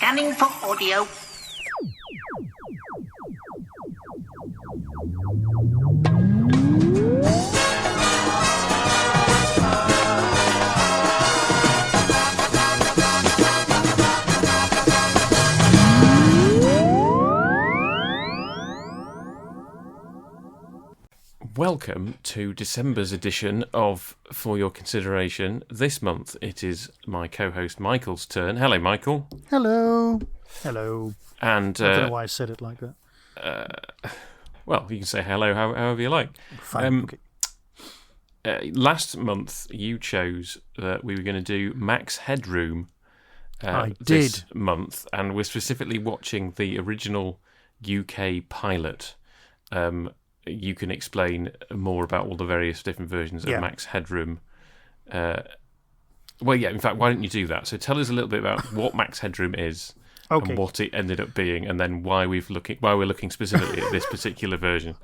Scanning for audio. Welcome to December's edition of For Your Consideration. This month it is my co-host Michael's turn. Hello, Michael. Hello. Hello. And I don't know why I said it like that. Well, you can say hello however you like. Fine. Okay. Last month you chose that we were going to do Max Headroom I this did. month, and we're specifically watching the original UK pilot. You can explain more about all the various different versions of Max Headroom. In fact, why don't you do that? So tell us a little bit about what Max Headroom is and what it ended up being, and then why we're looking specifically at this particular version.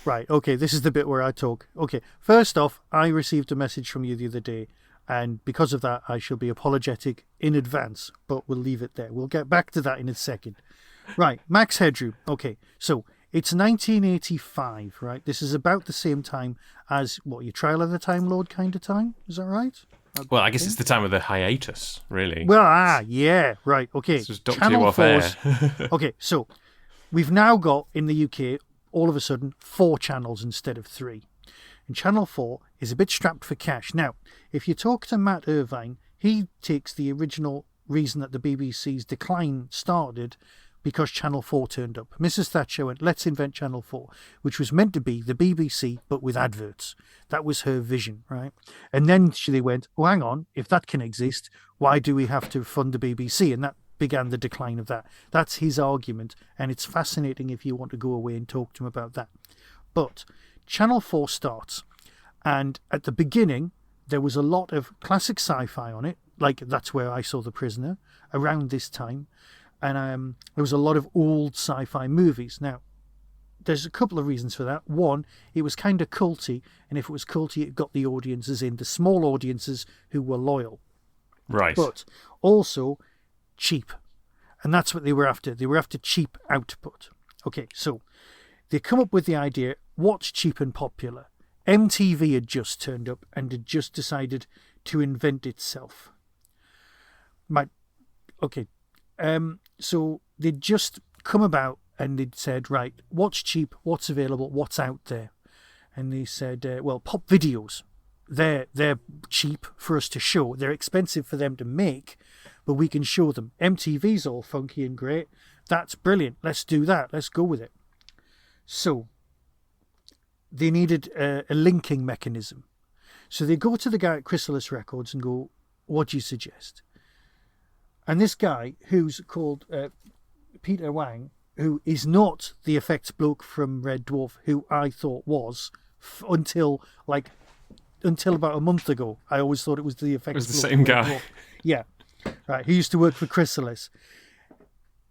Right, okay, this is the bit where I talk. Okay, first off, I received a message from you the other day, and because of that, I shall be apologetic in advance, but we'll leave it there. We'll get back to that in a second. Right, Max Headroom. Okay, so it's 1985, right? This is about the same time as, your Trial of the Time Lord kind of time? Is that right? Well, I guess it's the time of the hiatus, really. Well, yeah, right, okay. This was Doctor Who off air. Okay, so we've now got, in the UK, all of a sudden, 4 channels instead of 3. And Channel 4 is a bit strapped for cash. Now, if you talk to Matt Irvine, he takes the original reason that the BBC's decline started because Channel 4 turned up. Mrs. Thatcher went, let's invent Channel 4, which was meant to be the BBC, but with adverts. That was her vision, right? And then they went, oh, hang on, if that can exist, why do we have to fund the BBC? And that began the decline of that. That's his argument, and it's fascinating if you want to go away and talk to him about that. But Channel 4 starts, and at the beginning, there was a lot of classic sci-fi on it, like that's where I saw The Prisoner, around this time. And there was a lot of old sci-fi movies. Now, there's a couple of reasons for that. One, it was kind of culty, and if it was culty, it got the audiences in, the small audiences who were loyal. Right. But also cheap. And that's what they were after. They were after cheap output. Okay, so they come up with the idea, what's cheap and popular? MTV had just turned up and had just decided to invent itself. So they'd just come about and they'd said, right, what's cheap, what's available, what's out there? And they said, pop videos. They're cheap for us to show. They're expensive for them to make, but we can show them. MTV's all funky and great. That's brilliant. Let's do that. Let's go with it. So they needed a linking mechanism. So they go to the guy at Chrysalis Records and go, what do you suggest? And this guy, who's called Peter Wang, who is not the effects bloke from Red Dwarf, who I thought was, until about a month ago. I always thought it was the effects bloke. It was the same guy. Dwarf. Yeah, right. He used to work for Chrysalis.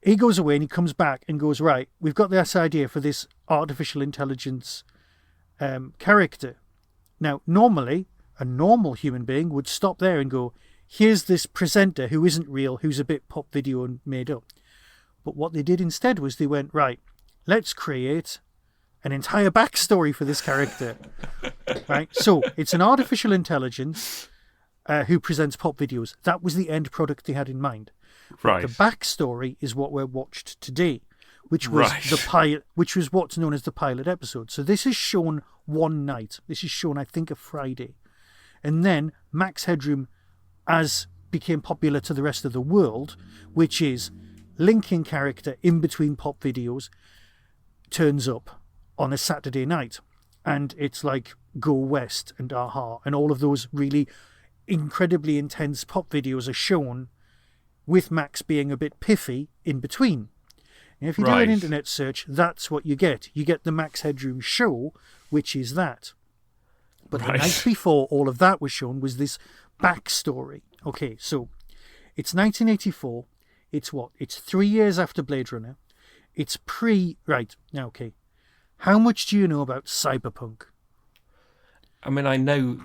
He goes away and he comes back and goes, right, we've got this idea for this artificial intelligence character. Now, normally, a normal human being would stop there and go, here's this presenter who isn't real, who's a bit pop video and made up. But what they did instead was they went, right, let's create an entire backstory for this character. Right? So it's an artificial intelligence who presents pop videos. That was the end product they had in mind. Right. The backstory is what we're watched today, which was the pilot, which was what's known as the pilot episode. So this is shown one night. This is shown, I think, a Friday. And then Max Headroom as became popular to the rest of the world, which is linking character in between pop videos, turns up on a Saturday night. And it's like Go West and Aha and all of those really incredibly intense pop videos are shown with Max being a bit piffy in between. And if you do an internet search, that's what you get. You get the Max Headroom show, which is that. But the night before all of that was shown was this backstory. Okay, so it's 1984. It's what? It's 3 years after Blade Runner. It's Right, now, okay. How much do you know about cyberpunk? I mean, I know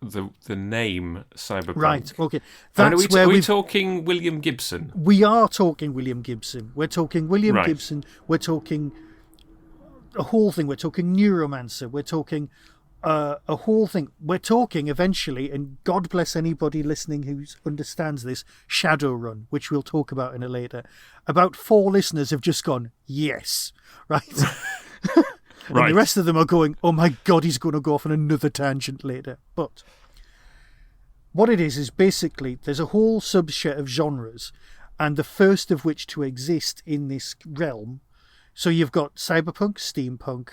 the name cyberpunk. Right. Okay. I mean, That's are where we talking William Gibson? we are talking William Gibson. We're talking William Right. Gibson. We're talking a whole thing. We're talking Neuromancer. We're talking a whole thing. We're talking eventually, and God bless anybody listening who understands this, Shadowrun, which we'll talk about in a later. About 4 listeners have just gone, yes, right? And Right. the rest of them are going, oh my God, he's going to go off on another tangent later. But what it is basically there's a whole subset of genres, and the first of which to exist in this realm. So you've got cyberpunk, steampunk,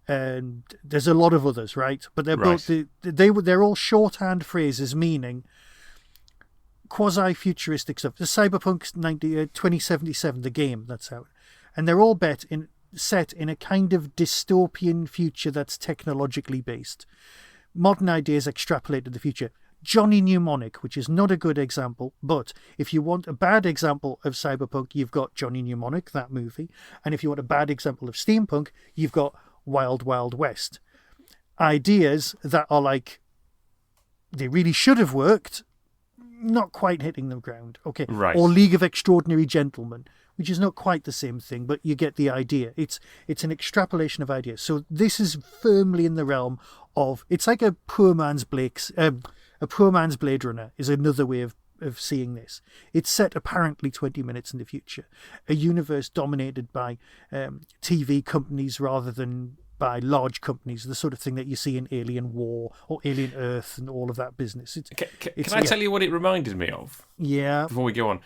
and there's a lot of others, right? But they're both they're all shorthand phrases meaning quasi-futuristic stuff. The cyberpunk 2077, the game that's out, and they're all set in a kind of dystopian future that's technologically based. Modern ideas extrapolate to the future. Johnny Mnemonic, which is not a good example, but if you want a bad example of cyberpunk, you've got Johnny Mnemonic, that movie. And if you want a bad example of steampunk, you've got Wild Wild West. Ideas that are like, they really should have worked, not quite hitting the ground. Okay. Right. Or League of Extraordinary Gentlemen, which is not quite the same thing, but you get the idea. It's an extrapolation of ideas. So this is firmly in the realm of, it's like a poor man's Blade Runner is another way of seeing this. It's set apparently 20 minutes in the future. A universe dominated by TV companies rather than by large companies, the sort of thing that you see in Alien War or Alien Earth and all of that business. Can I tell you what it reminded me of? Yeah. Before we go on.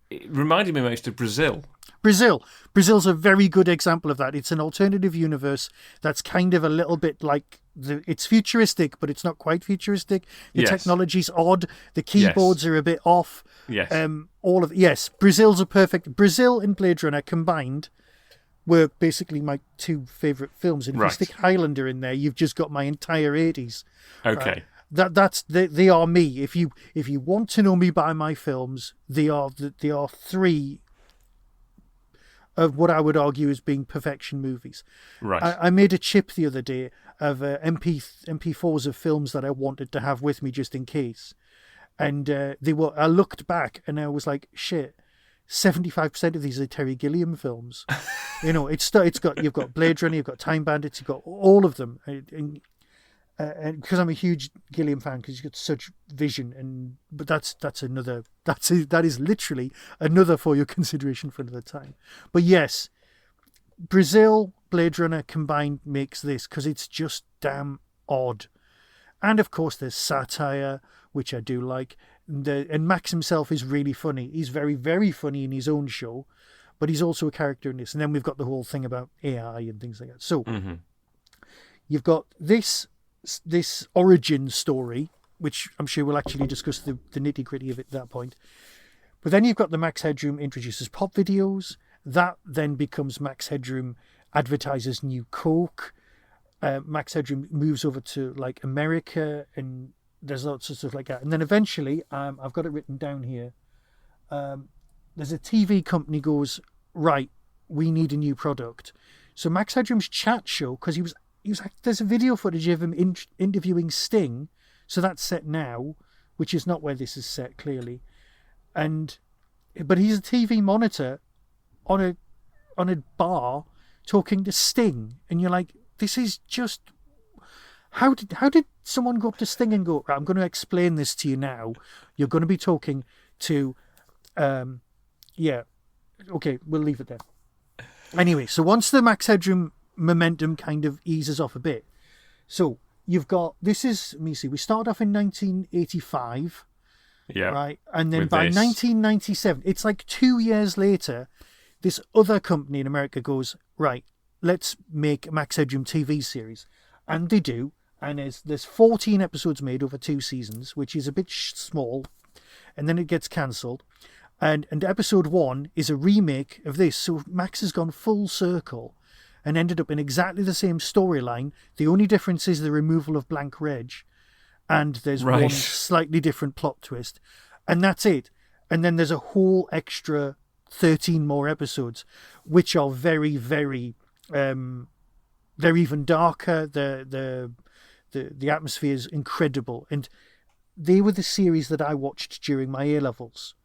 It reminded me most of Brazil. Brazil's a very good example of that. It's an alternative universe that's kind of a little bit like it's futuristic, but it's not quite futuristic. The technology's odd. The keyboards are a bit off. Yes. Brazil's a perfect. Brazil and Blade Runner combined were basically my 2 favourite films. And if you stick Highlander in there, you've just got my entire 80s. Okay. They are me. If you want to know me by my films, they are 3 of what I would argue as being perfection movies. Right. I made a chip the other day of MP4s of films that I wanted to have with me just in case, and I looked back and I was like, shit. 75% of these are Terry Gilliam films. You know, you've got Blade Runner, you've got Time Bandits, you've got all of them. And because I'm a huge Gilliam fan, because he's got such vision, but that is literally another for your consideration for another time. But yes, Brazil, Blade Runner combined makes this because it's just damn odd. And of course, there's satire, which I do like. And Max himself is really funny. He's very, very funny in his own show, but he's also a character in this. And then we've got the whole thing about AI and things like that. So you've got this origin story, which I'm sure we'll actually discuss the nitty gritty of it at that point. But then you've got the Max Headroom introduces pop videos. That then becomes Max Headroom advertises new Coke. Max Headroom moves over to like America, and there's lots of stuff like that. And then eventually, I've got it written down here. There's a TV company goes, right, we need a new product. So Max Headroom's chat show, because he was there's a video footage of him interviewing Sting, so that's set now, which is not where this is set clearly. But he's a TV monitor on a bar talking to Sting, and you're like, this is just. How did someone go up to Sting and go, right, I'm going to explain this to you now. You're going to be talking to, okay, we'll leave it there. Anyway, so once the Max Headroom momentum kind of eases off a bit, so you've got, let me see, we started off in 1985, right? And then by 1997, it's like 2 years later, this other company in America goes, right, let's make a Max Headroom TV series. And they do. And there's 14 episodes made over 2 seasons, which is a bit small. And then it gets cancelled. And episode 1 is a remake of this. So Max has gone full circle and ended up in exactly the same storyline. The only difference is the removal of Blank Reg. And there's one slightly different plot twist. And that's it. And then there's a whole extra 13 more episodes, which are very, very... they're even darker. The atmosphere is incredible, and they were the series that I watched during my A levels.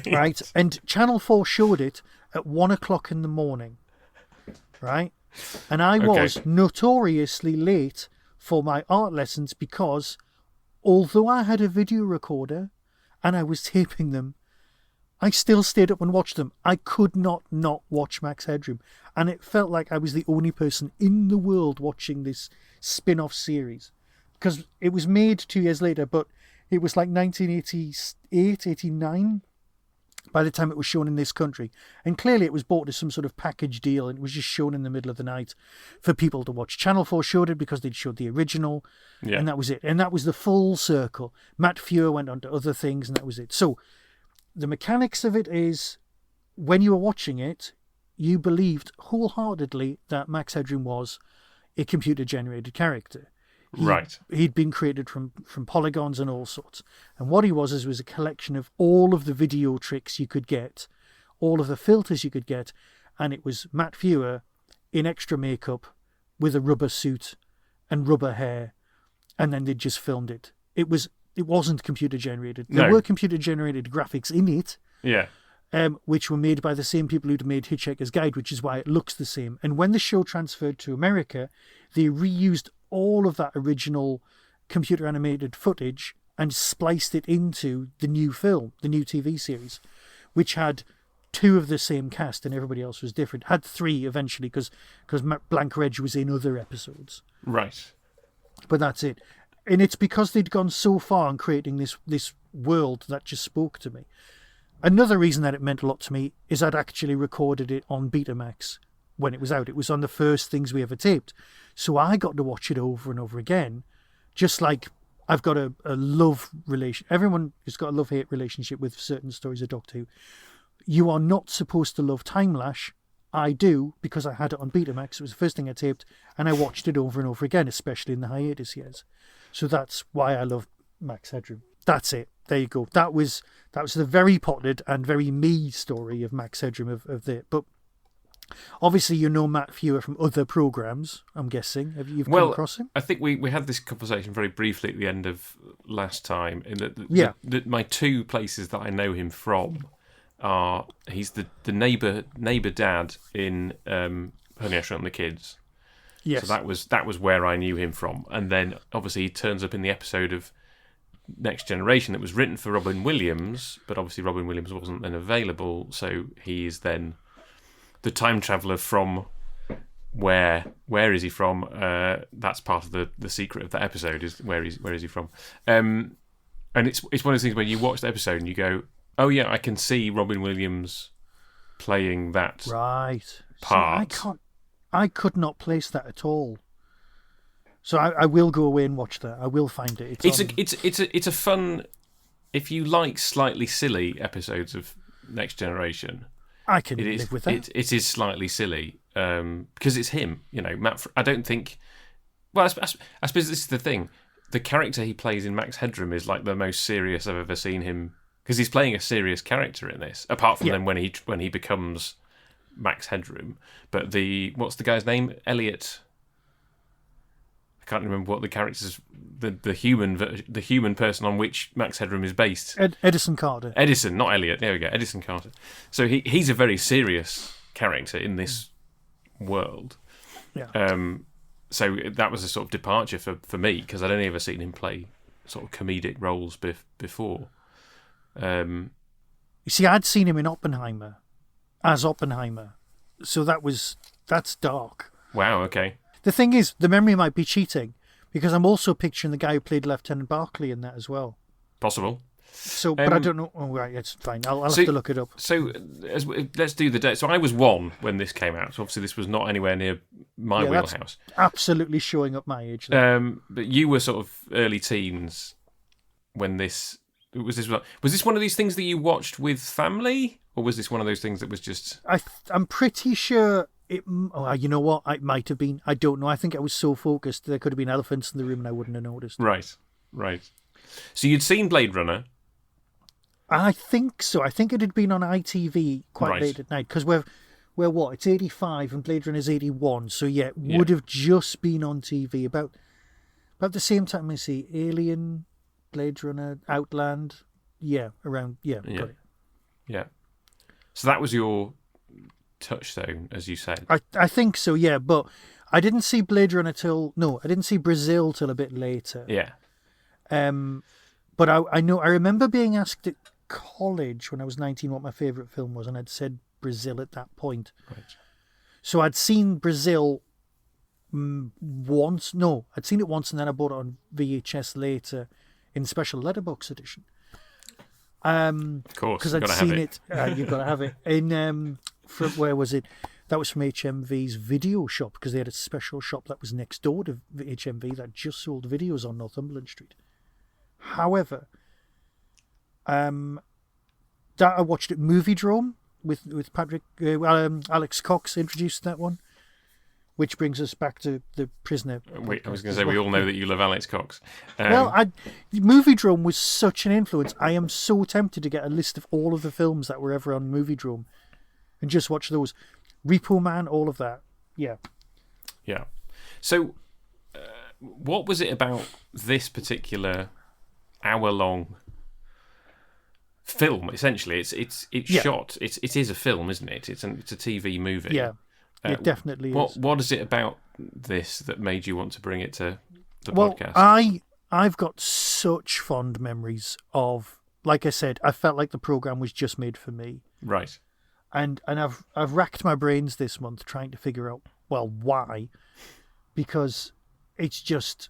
Right, and Channel 4 showed it at 1 o'clock in the morning. Right, and I was notoriously late for my art lessons because, although I had a video recorder and I was taping them, I still stayed up and watched them. I could not watch Max Headroom. And it felt like I was the only person in the world watching this spin-off series. Because it was made 2 years later, but it was like 1988, 89 by the time it was shown in this country. And clearly it was bought as some sort of package deal, and it was just shown in the middle of the night for people to watch. Channel 4 showed it because they'd showed the original, and that was it. And that was the full circle. Matt Fuhr went on to other things, and that was it. So the mechanics of it is, when you were watching it, you believed wholeheartedly that Max Headroom was a computer-generated character. He'd been created from polygons and all sorts. And what he was a collection of all of the video tricks you could get, all of the filters you could get, and it was Matt Fuhr in extra makeup with a rubber suit and rubber hair, and then they just filmed it. It wasn't computer-generated. There were computer-generated graphics in it, which were made by the same people who'd made Hitchhiker's Guide, which is why it looks the same. And when the show transferred to America, they reused all of that original computer-animated footage and spliced it into the new film, the new TV series, which had 2 of the same cast and everybody else was different. Had 3 eventually because Blank Reg was in other episodes. Right. But that's it. And it's because they'd gone so far in creating this world that just spoke to me. Another reason that it meant a lot to me is I'd actually recorded it on Betamax when it was out. It was on the first things we ever taped. So I got to watch it over and over again, just like I've got a love relation. Everyone has got a love-hate relationship with certain stories of Doctor Who. You are not supposed to love Timelash. I do, because I had it on Betamax. It was the first thing I taped, and I watched it over and over again, especially in the hiatus years. So that's why I love Max Headroom. That's it. There you go. That was the very potted and very me story of Max Headroom but obviously you know Matt Fuhr from other programmes, I'm guessing. You've come across him? I think we had this conversation very briefly at the end of last time. In that my 2 places that I know him from are, he's the neighbour dad in Honey, I Shrunk the Kids. Yes. So that was where I knew him from. And then obviously he turns up in the episode of Next Generation that was written for Robin Williams, but obviously Robin Williams wasn't then available, so he is then the time traveller from where is he from? That's part of the secret of that episode, is where is he from? And it's one of those things where you watch the episode and you go, oh yeah, I can see Robin Williams playing that part. See, I could not place that at all. So I will go away and watch that. I will find it. It's a fun, if you like slightly silly episodes of Next Generation. I can live with that. It is slightly silly because it's him. You know, Matt. I don't think. Well, I suppose this is the thing. The character he plays in Max Headroom is like the most serious I've ever seen him, because he's playing a serious character in this. Apart from then when he becomes Max Headroom, but what's the guy's name? Elliot. I can't remember what the character's the human person on which Max Headroom is based. Edison Carter. Edison, not Elliot. There we go. Edison Carter. So he's a very serious character in this world. Yeah. So that was a sort of departure for me, because I'd only ever seen him play sort of comedic roles before. You see, I'd seen him in Oppenheimer as Oppenheimer, so that's dark. Wow. Okay. The thing is, the memory might be cheating, because I'm also picturing the guy who played Lieutenant Barclay in that as well. Possible. So, but I don't know. Oh, right, it's fine. I'll have to look it up. So, let's do the date. So, I was 1 when this came out. So, obviously, this was not anywhere near my wheelhouse. Absolutely showing up my age. But you were sort of early teens when this was. Was this one of these things that you watched with family, or was this one of those things that was just? I'm pretty sure. You know what? It might have been. I don't know. I think I was so focused there could have been elephants in the room and I wouldn't have noticed. Right. So you'd seen Blade Runner? I think so. I think it had been on ITV quite late at night, because we're what? It's 85 and Blade Runner's 81. So yeah, it would have just been on TV about At the same time, I see Alien, Blade Runner, Outland. Yeah, around. Yeah, Yeah. got it. Yeah. So that was your touchstone, as you said. I think so, yeah, but I didn't see Blade Runner I didn't see Brazil till a bit later. Yeah. But I remember being asked at college when I was 19 what my favourite film was, and I'd said Brazil at that point. Right. So I'd seen Brazil once. No, I'd seen it once, and then I bought it on VHS later in special letterbox edition. Of course, because I'd seen it. You've got to have it. From where was it? That was from HMV's video shop, because they had a special shop that was next door to HMV that just sold videos on Northumberland Street. However, that I watched at Moviedrome with Patrick. Alex Cox introduced that one, which brings us back to The Prisoner. I was going to say, we all know that you love Alex Cox. Moviedrome was such an influence. I am so tempted to get a list of all of the films that were ever on Moviedrome and just watch those. Repo Man, all of that. Yeah. Yeah. So, what was it about this particular hour-long film? Essentially, it's shot. It is a film, isn't it? It's a TV movie. Yeah. It definitely is. What is it about this that made you want to bring it to the podcast? I've got such fond memories of, like I said, I felt like the program was just made for me. Right. And I've racked my brains this month trying to figure out, well, why? Because it's just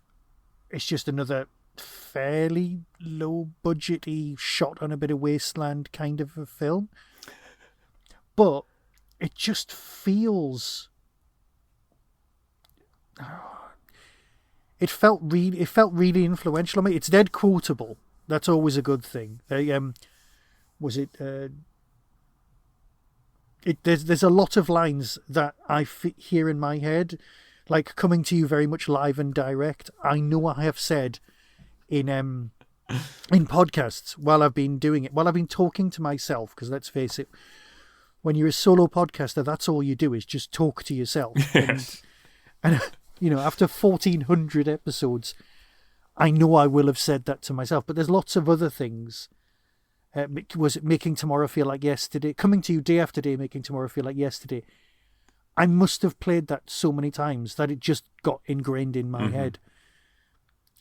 another fairly low budgety shot on a bit of wasteland kind of a film. But it just feels. It felt really influential on me. It's dead quotable. That's always a good thing. Was it? There's a lot of lines that I hear in my head, like coming to you very much live and direct. I know I have said in podcasts while I've been doing it, while I've been talking to myself. Because let's face it, when you're a solo podcaster, that's all you do is just talk to yourself. Yes. And after 1,400 episodes, I know I will have said that to myself. But there's lots of other things. Was it Making Tomorrow Feel Like Yesterday? Coming to You Day After Day, Making Tomorrow Feel Like Yesterday. I must have played that so many times that it just got ingrained in my head.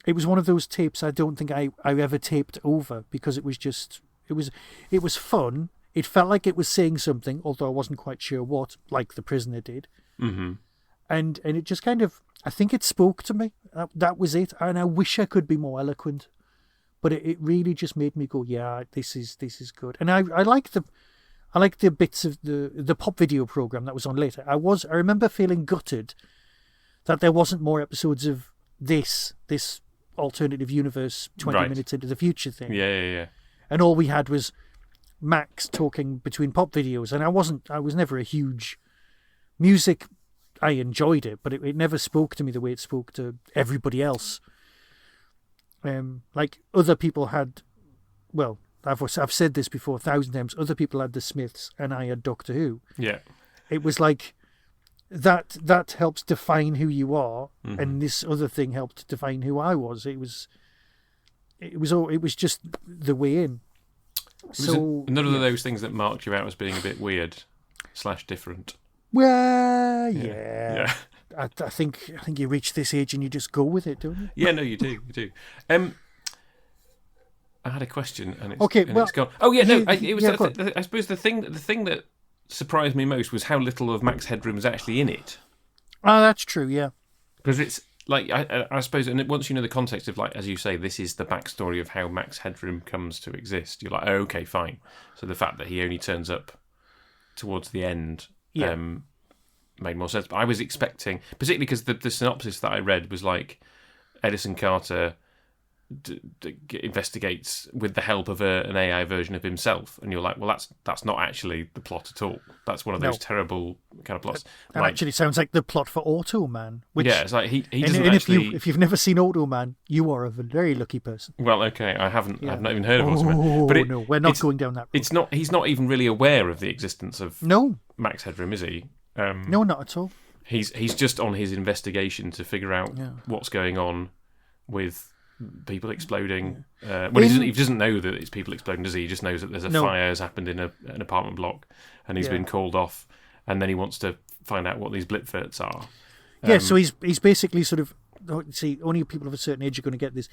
It was one of those tapes I don't think I ever taped over, because it was fun. It felt like it was saying something, although I wasn't quite sure what, like The Prisoner did. Mm-hmm. And it just kind of, I think it spoke to me. That was it. And I wish I could be more eloquent. But it really just made me go, yeah, this is good. And I like the bits of the pop video program that was on later. I remember feeling gutted that there wasn't more episodes of this alternative universe 20 minutes into the future thing. Yeah. And all we had was Max talking between pop videos, and I was never a huge music. I enjoyed it, but it never spoke to me the way it spoke to everybody else. Like other people had, well, I've said this before 1,000 times. Other people had the Smiths, and I had Doctor Who. Yeah, it was like that helps define who you are, and this other thing helped define who I was. It was just the way in. So none of those things that marked you out as being a bit weird / different. Well, yeah. I think you reach this age and you just go with it, don't you? Yeah, no, you do. I had a question and it's gone. Oh yeah, no. I suppose the thing that surprised me most was how little of Max Headroom is actually in it. Oh, that's true. Yeah, because it's like I suppose, and once you know the context of, like, as you say, this is the backstory of how Max Headroom comes to exist. You're like, oh, okay, fine. So the fact that he only turns up towards the end. Yeah. Made more sense. But I was expecting, particularly because the synopsis that I read was like Edison Carter investigates with the help of an AI version of himself, and you're like, well, that's not actually the plot at all. That's one of those terrible kind of plots. That actually sounds like the plot for Automan. Which, yeah, it's like he doesn't actually. If you've never seen Automan, you are a very lucky person. Well, okay, I haven't. Yeah. I've not even heard of Automan. But no, we're not going down that road. It's not. He's not even really aware of the existence of Max Headroom, is he? No, not at all. He's just on his investigation to figure out what's going on with people exploding. He doesn't know that it's people exploding, does he? He just knows that there's a fire has happened in an apartment block, and he's been called off, and then he wants to find out what these blipverts are. So he's basically sort of, see, only people of a certain age are going to get this.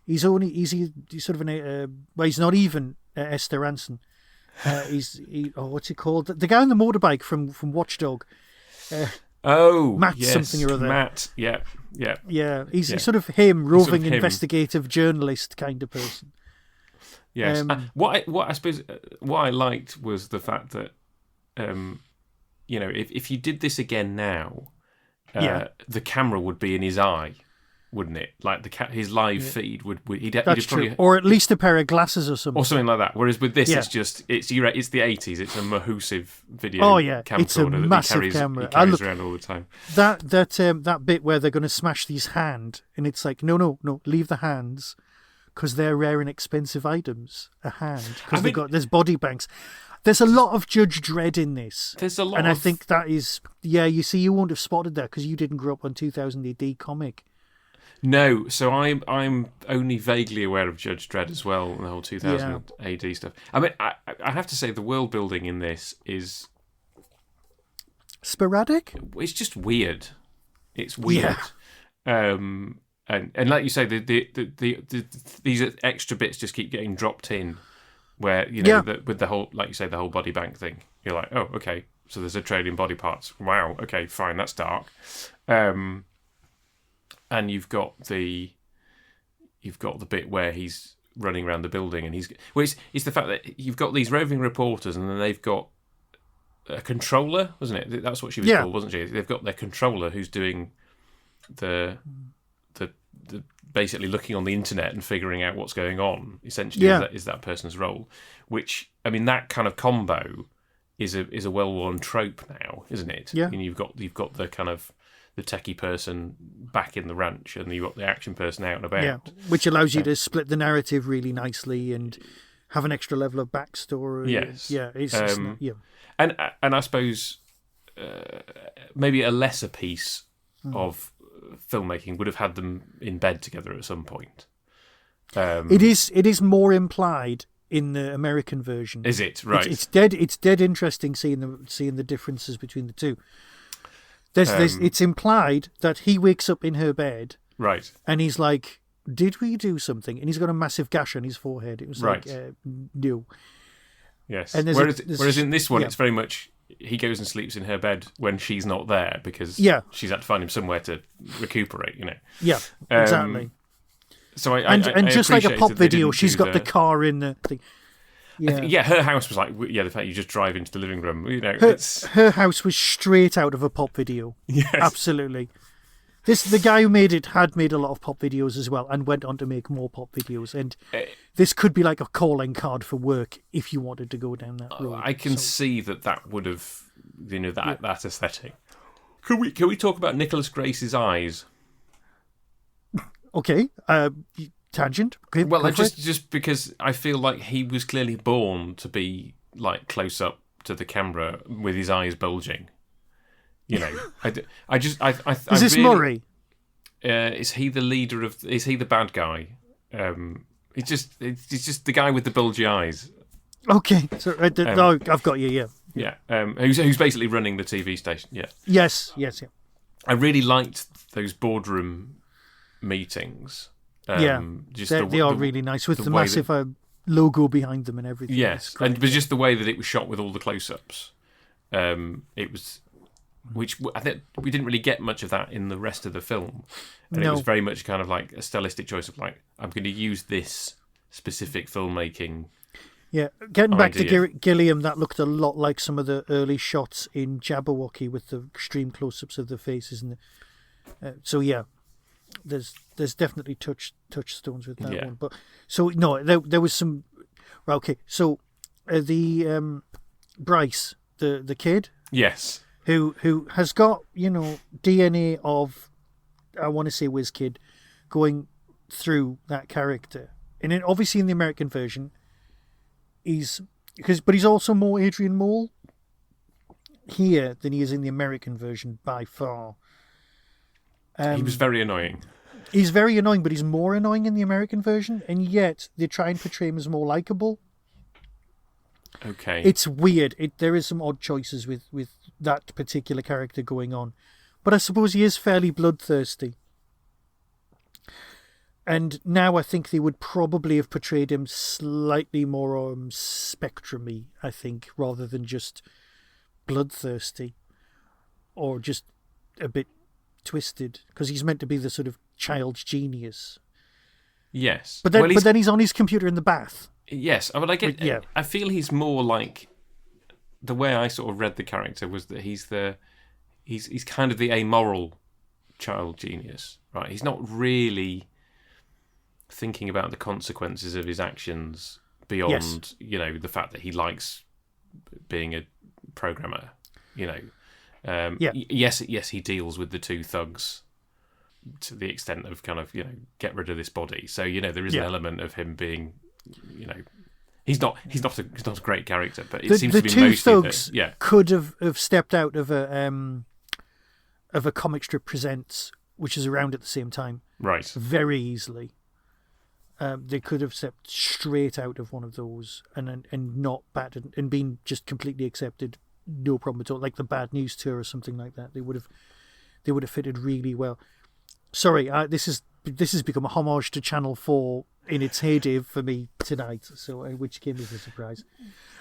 He's sort of he's not even Esther Ranson. What's he called? The guy on the motorbike from Watchdog. Matt something or other. Matt, yeah. He's sort of him, roving investigative journalist kind of person. Yes. What I liked was the fact that, if you did this again now, the camera would be in his eye, wouldn't it? Like his live feed would he'd That's probably, true. Or at least a pair of glasses or something. or something like that. Whereas with this, it's the 80s. It's a Mahusiv video. camcorder it's a massive that camera. He carries around all the time. That bit where they're going to smash his hand, and it's like no, leave the hands, because they're rare and expensive items. A hand, because there's body banks. There's a lot of Judge Dredd in this. There's a lot, and I think that is You see, you won't have spotted that because you didn't grow up on 2000 AD comic. No, so I'm only vaguely aware of Judge Dredd as well, and the whole 2000 AD stuff. I mean, I have to say the world building in this is sporadic. It's just weird. It's weird. And like you say, these extra bits just keep getting dropped in, where with the whole, like you say, the whole body bank thing. You're like, oh, okay, so there's a trade in body parts. Wow, okay, fine, that's dark. And you've got the bit where he's running around the building, and it's the fact that you've got these roving reporters, and then they've got a controller, wasn't it? That's what she was called, wasn't she? They've got their controller who's doing the basically looking on the internet and figuring out what's going on. Essentially, is that person's role. Which, I mean, that kind of combo is a well-worn trope now, isn't it? Yeah. And you've got the kind of the techie person back in the ranch, and you've got the action person out and about. Yeah, which allows you to split the narrative really nicely and have an extra level of backstory. Yes. Yeah. And I suppose maybe a lesser piece of filmmaking would have had them in bed together at some point. It is more implied in the American version. Is it? Right. It's dead interesting seeing the differences between the two. It's implied that he wakes up in her bed, right, and he's like, "Did we do something?" And he's got a massive gash on his forehead. It was right. Like, no. Yes. And whereas in this one, it's very much he goes and sleeps in her bed when she's not there because she's had to find him somewhere to recuperate. Yeah, exactly. So I just like a pop video, she's got the car in the thing. Yeah. Her house was like, the fact you just drive into the living room, her house was straight out of a pop video. Yes. Absolutely. The guy who made it had made a lot of pop videos as well and went on to make more pop videos. And this could be like a calling card for work if you wanted to go down that road. I can see that would have, that aesthetic. Can we talk about Nicholas Grace's eyes? Okay. Tangent. Okay, well, just because I feel like he was clearly born to be like close up to the camera with his eyes bulging. Is this really, Murray? Is he the leader of? Is he the bad guy? It's just the guy with the bulgy eyes. Okay, so I've got you. Yeah. Who's basically running the TV station? Yeah. Yes. I really liked those boardroom meetings. They are really nice with the massive logo behind them and everything. Yes, but just the way that it was shot with all the close-ups, it was, which I think we didn't really get much of that in the rest of the film, and it was very much kind of like a stylistic choice of like, I'm going to use this specific filmmaking. Yeah, getting back to Gilliam, that looked a lot like some of the early shots in Jabberwocky with the extreme close-ups of the faces and There's definitely touchstones with that one, but there was some. Okay, so the Bryce, the kid, yes, who has got DNA of, I want to say WizKid, going through that character, and then obviously in the American version, he's also more Adrian Mole here than he is in the American version by far. He was very annoying. He's very annoying, but he's more annoying in the American version, and yet they try and portray him as more likable. Okay. It's weird. There is some odd choices with that particular character going on. But I suppose he is fairly bloodthirsty. And now I think they would probably have portrayed him slightly more spectrum-y, I think, rather than just bloodthirsty or just a bit twisted, because he's meant to be the sort of child's genius. Yes. But then he's on his computer in the bath. Yes. I get. I feel he's more like, the way I sort of read the character was that he's kind of the amoral child genius, right? He's not really thinking about the consequences of his actions beyond, the fact that he likes being a programmer, Yes, he deals with the two thugs to the extent of kind of, get rid of this body. So, there is an element of him being, he's not a great character, but it seems to be the two mostly thugs could have stepped out of a comic strip presents, which is around at the same time. Right. Very easily. They could have stepped straight out of one of those and not batted and been just completely accepted, no problem at all. Like the Bad News Tour or something like that. They would have fitted really well. Sorry, this has become a homage to Channel 4 in its heyday for me tonight, so which came as a surprise.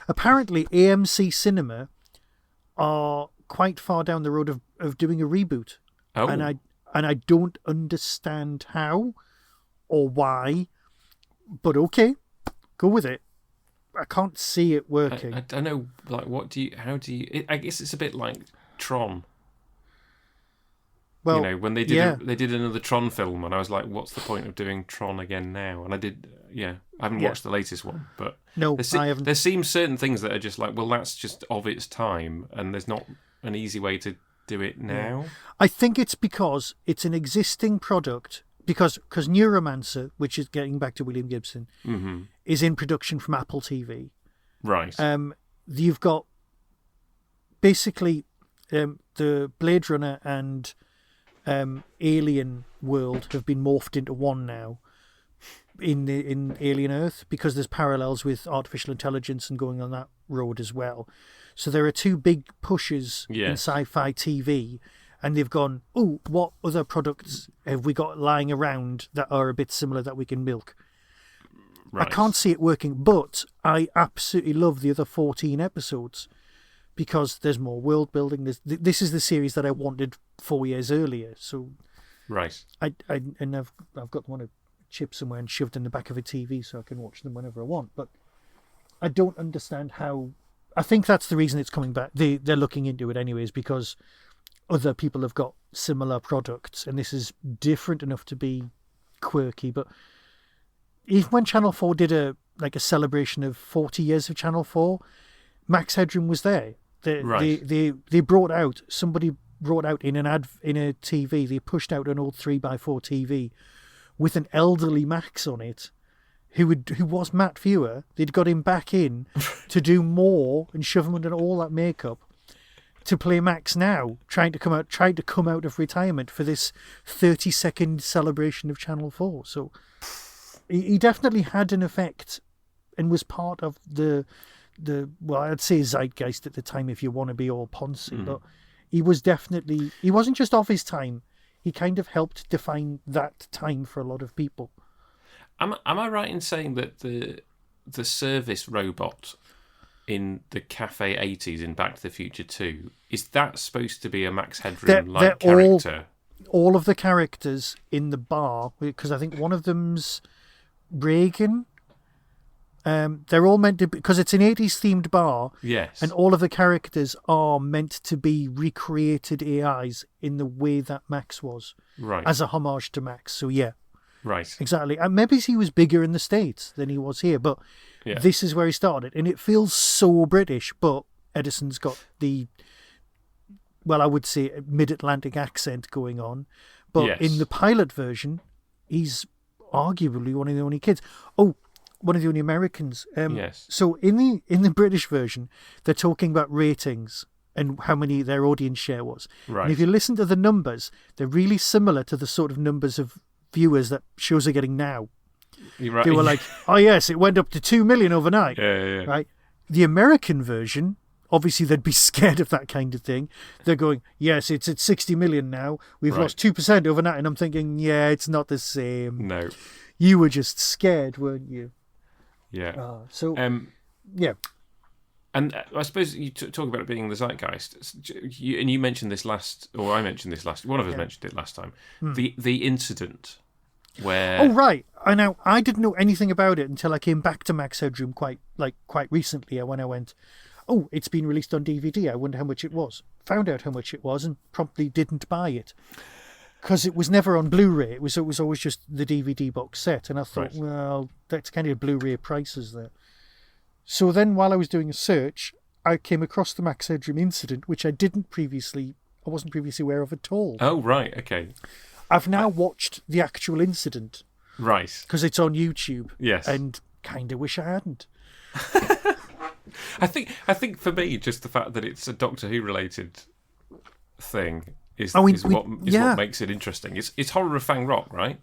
Apparently, AMC Cinema are quite far down the road of doing a reboot. Oh. And I don't understand how or why. But okay, go with it. I can't see it working. I don't know, like, I guess it's a bit like Tron. Well, when they did another Tron film, and I was like, what's the point of doing Tron again now? And I haven't watched the latest one, but no, I haven't. There seems certain things that are just like, well, that's just of its time, and there's not an easy way to do it now. I think it's because it's an existing product. Because Neuromancer, which is getting back to William Gibson, is in production from Apple TV. Right. You've got basically the Blade Runner and Alien world have been morphed into one now in Alien Earth, because there's parallels with artificial intelligence and going on that road as well. So there are two big pushes in sci-fi TV. And they've gone, oh, what other products have we got lying around that are a bit similar that we can milk? Right. I can't see it working, but I absolutely love the other 14 episodes because there's more world building. This is the series that I wanted 4 years earlier. So, right. I've got them on a chip somewhere and shoved in the back of a TV so I can watch them whenever I want. But I don't understand how. I think that's the reason it's coming back. They're looking into it anyways, because other people have got similar products, and this is different enough to be quirky. But even when Channel 4 did a celebration of 40 years of Channel 4, Max Headroom was there. They brought out, somebody brought out in a TV, they pushed out an old 3x4 TV with an elderly Max on it, who was Matt Viewer. They'd got him back in to do more and shove him under all that makeup to play Max now, trying to come out of retirement for this 30-second celebration of Channel 4. So he definitely had an effect and was part of the I'd say zeitgeist at the time, if you want to be all poncy. But he wasn't just of his time. He kind of helped define that time for a lot of people. Am I right in saying that the service robot in the Cafe 80s in Back to the Future 2, is that supposed to be a Max Headroom-like character? All of the characters in the bar, because I think one of them's Reagan. They're all meant to be, because it's an 80s themed bar. Yes. And all of the characters are meant to be recreated AIs in the way that Max was. Right. As a homage to Max. So yeah. Right. Exactly. And maybe he was bigger in the States than he was here, but this is where he started. And it feels so British, but Edison's got the, I would say, mid-Atlantic accent going on. But in the pilot version, he's arguably one of the only kids. Oh, one of the only Americans. Yes. So in the British version, they're talking about ratings and how many their audience share was. Right. And if you listen to the numbers, they're really similar to the sort of numbers of viewers that shows are getting now. You're right. They were like, oh yes, it went up to 2 million overnight. Yeah. Right? The American version, obviously they'd be scared of that kind of thing. They're going, yes, it's at 60 million now. We've lost 2% overnight. And I'm thinking, yeah, it's not the same. No. You were just scared, weren't you? Yeah. Yeah. And I suppose you talk about it being the zeitgeist, and you mentioned this last, or I mentioned this last. One of us mentioned it last time. The incident where. Oh right, I didn't know anything about it until I came back to Max Headroom quite recently. When I went, oh, it's been released on DVD. I wonder how much it was. Found out how much it was, and promptly didn't buy it because it was never on Blu-ray. It was always just the DVD box set, and I thought, well, that's kind of Blu-ray prices there. So then, while I was doing a search, I came across the Max Headroom incident, which I wasn't previously aware of at all. Oh, right, okay. I've now watched the actual incident. Right. Because it's on YouTube. Yes. And kind of wish I hadn't. I think for me, just the fact that it's a Doctor Who related thing is what makes it interesting. It's Horror of Fang Rock, right?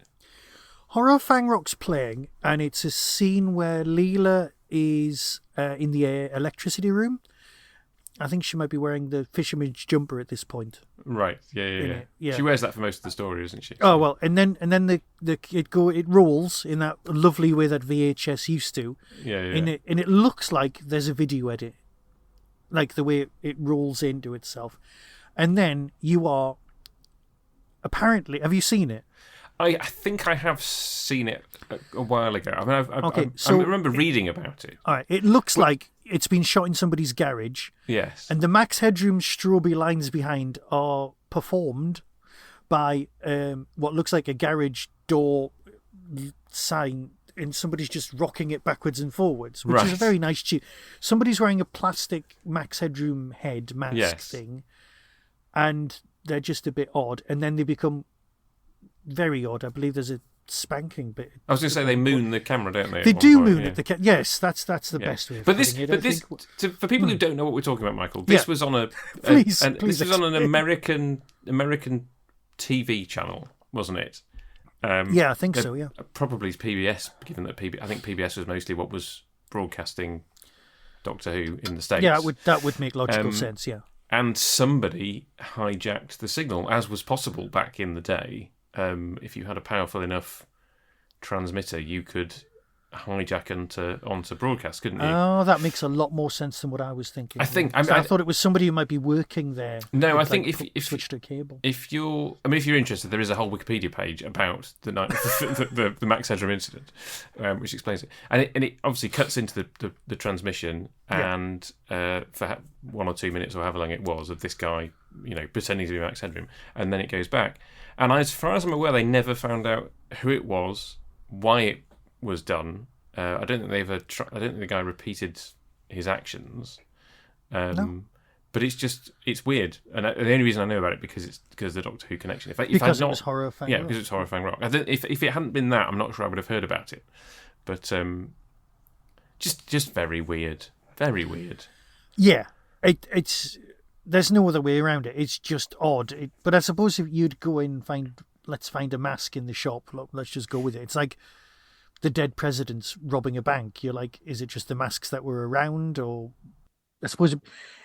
Horror of Fang Rock's playing, and it's a scene where Leela is in the electricity room. I think she might be wearing the fisherman's jumper at this point. Right. Yeah. She wears that for most of the story, doesn't she? Oh well, and then it rolls in that lovely way that VHS used to. Yeah. And it looks like there's a video edit, like the way it rolls into itself, and then you are. Apparently, have you seen it? I think I have seen it a while ago. I mean, I remember reading about it. All right, it looks like it's been shot in somebody's garage. Yes. And the Max Headroom strobe lines behind are performed by what looks like a garage door sign, and somebody's just rocking it backwards and forwards, which is a very nice tune. Somebody's wearing a plastic Max Headroom head mask thing, and they're just a bit odd, and then they become very odd. I believe there's a spanking bit. I was going to say they moon the camera, don't they? They do moon it. Yes, that's the best way of putting it. But this, for people who don't know what we're talking about, Michael, this was on this was on an American TV channel, wasn't it? I think so. Yeah, probably PBS, given that I think PBS was mostly what was broadcasting Doctor Who in the States. Yeah, that would make logical sense. Yeah. And somebody hijacked the signal, as was possible back in the day. If you had a powerful enough transmitter, you could hijack onto broadcast, couldn't you? Oh, that makes a lot more sense than what I was thinking. I thought it was somebody who might be working there. No, I think if switched a cable. If you're interested, there is a whole Wikipedia page about the Max Headroom incident, which explains it, and it obviously cuts into the transmission, and for 1 or 2 minutes or however long it was of this guy, pretending to be Max Headroom, and then it goes back. And as far as I'm aware, they never found out who it was, why it was done. I don't think I don't think the guy repeated his actions. No. But it's weird, and the only reason I know about it because of the Doctor Who connection. It was Horror of Fang Rock. Yeah, because it's Horror of Fang Rock. If it hadn't been that, I'm not sure I would have heard about it. But just very weird, very weird. Yeah, it's. There's no other way around it. It's just odd. But I suppose if you'd go in and let's find a mask in the shop. Let's just go with it. It's like the dead presidents robbing a bank. You're like, is it just the masks that were around? Or I suppose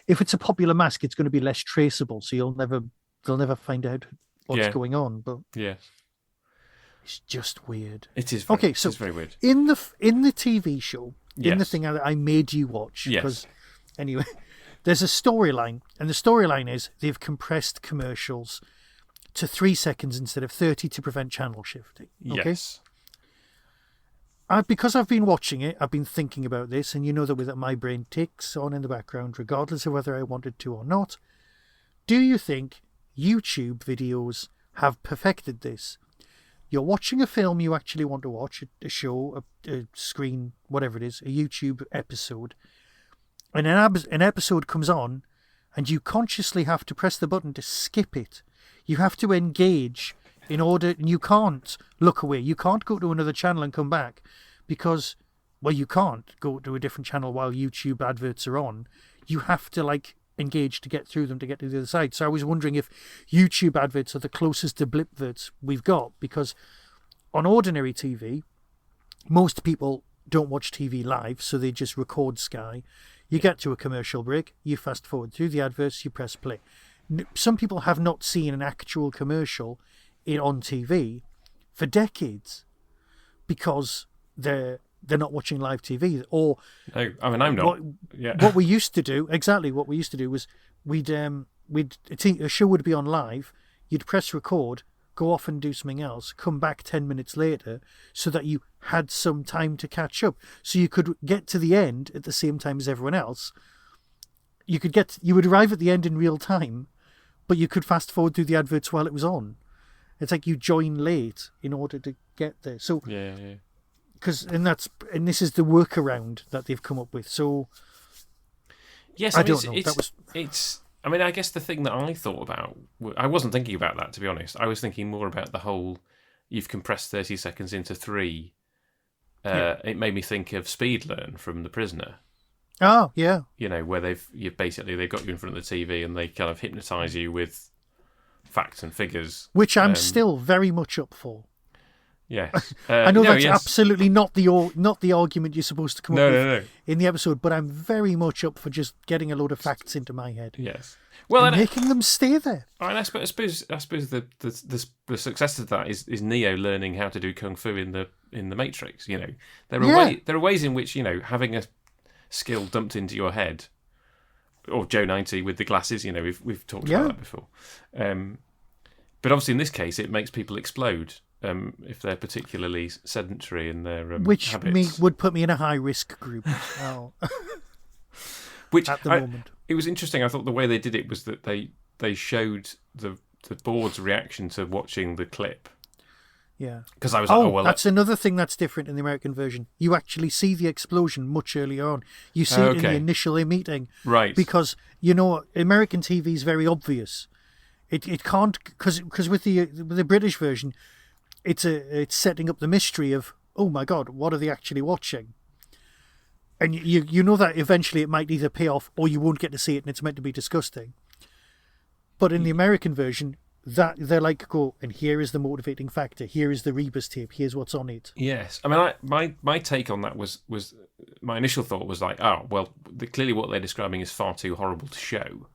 if it's a popular mask, it's going to be less traceable. So they'll never find out what's going on. But it's just weird. It is. So it's very weird. In the TV show, in the thing I made you watch. Yes. Anyway. There's a storyline, and the storyline is they've compressed commercials to 3 seconds instead of 30 to prevent channel shifting. Okay? Yes. Because I've been watching it, I've been thinking about this, and you know the way that my brain ticks on in the background, regardless of whether I wanted to or not. Do you think YouTube videos have perfected this? You're watching a film you actually want to watch, a show, a screen, whatever it is, a YouTube episode, and an episode comes on, and you consciously have to press the button to skip it. You have to engage and you can't look away. You can't go to another channel and come back because, well, you can't go to a different channel while YouTube adverts are on. You have to, engage to get through them to get to the other side. So I was wondering if YouTube adverts are the closest to blipverts we've got, because on ordinary TV, most people don't watch TV live, so they just record Sky. You get to a commercial break, you fast forward through the adverts, you press play. Some people have not seen an actual commercial on TV for decades because they're not watching live TV. Or no, I mean I'm not. What we used to do was a show would be on live. You'd press record, go off and do something else, come back 10 minutes later, so that you had some time to catch up, so you could get to the end at the same time as everyone else. You would arrive at the end in real time, but you could fast forward through the adverts while it was on. It's like you join late in order to get there. So yeah. And this is the workaround that they've come up with. So yes, I don't know. It's. I mean, I guess the thing that I thought about, I wasn't thinking about that, to be honest. I was thinking more about the whole, you've compressed 30 seconds into 3. It made me think of Speed Learn from The Prisoner. Oh, yeah. You know, where they've got you in front of the TV and they kind of hypnotise you with facts and figures. Which I'm still very much up for. Yes. I know that's absolutely not the argument you're supposed to come up with in the episode, but I'm very much up for just getting a load of facts into my head. Yes. Well, and making them stay there. I suppose the success of that is Neo learning how to do kung fu in the Matrix. You know, there are ways in which, you know, having a skill dumped into your head, or Joe 90 with the glasses. You know, we've talked about that before. But obviously, in this case, it makes people explode. If they're particularly sedentary in their which habits. would put me in a high risk group. Which at the moment, it was interesting. I thought the way they did it was that they showed the board's reaction to watching the clip. Yeah, because I was like, that's another thing that's different in the American version. You actually see the explosion much earlier on. You see it in the initial meeting, right? Because American TV is very obvious. It can't because with the British version. It's setting up the mystery of, oh my God, what are they actually watching? And you know that eventually it might either pay off or you won't get to see it and it's meant to be disgusting. But in the American version, that they're like, go, and here is the motivating factor. Here is the Rebus tape. Here's what's on it. Yes. I mean, my take on that was my initial thought was like, oh, well, clearly what they're describing is far too horrible to show.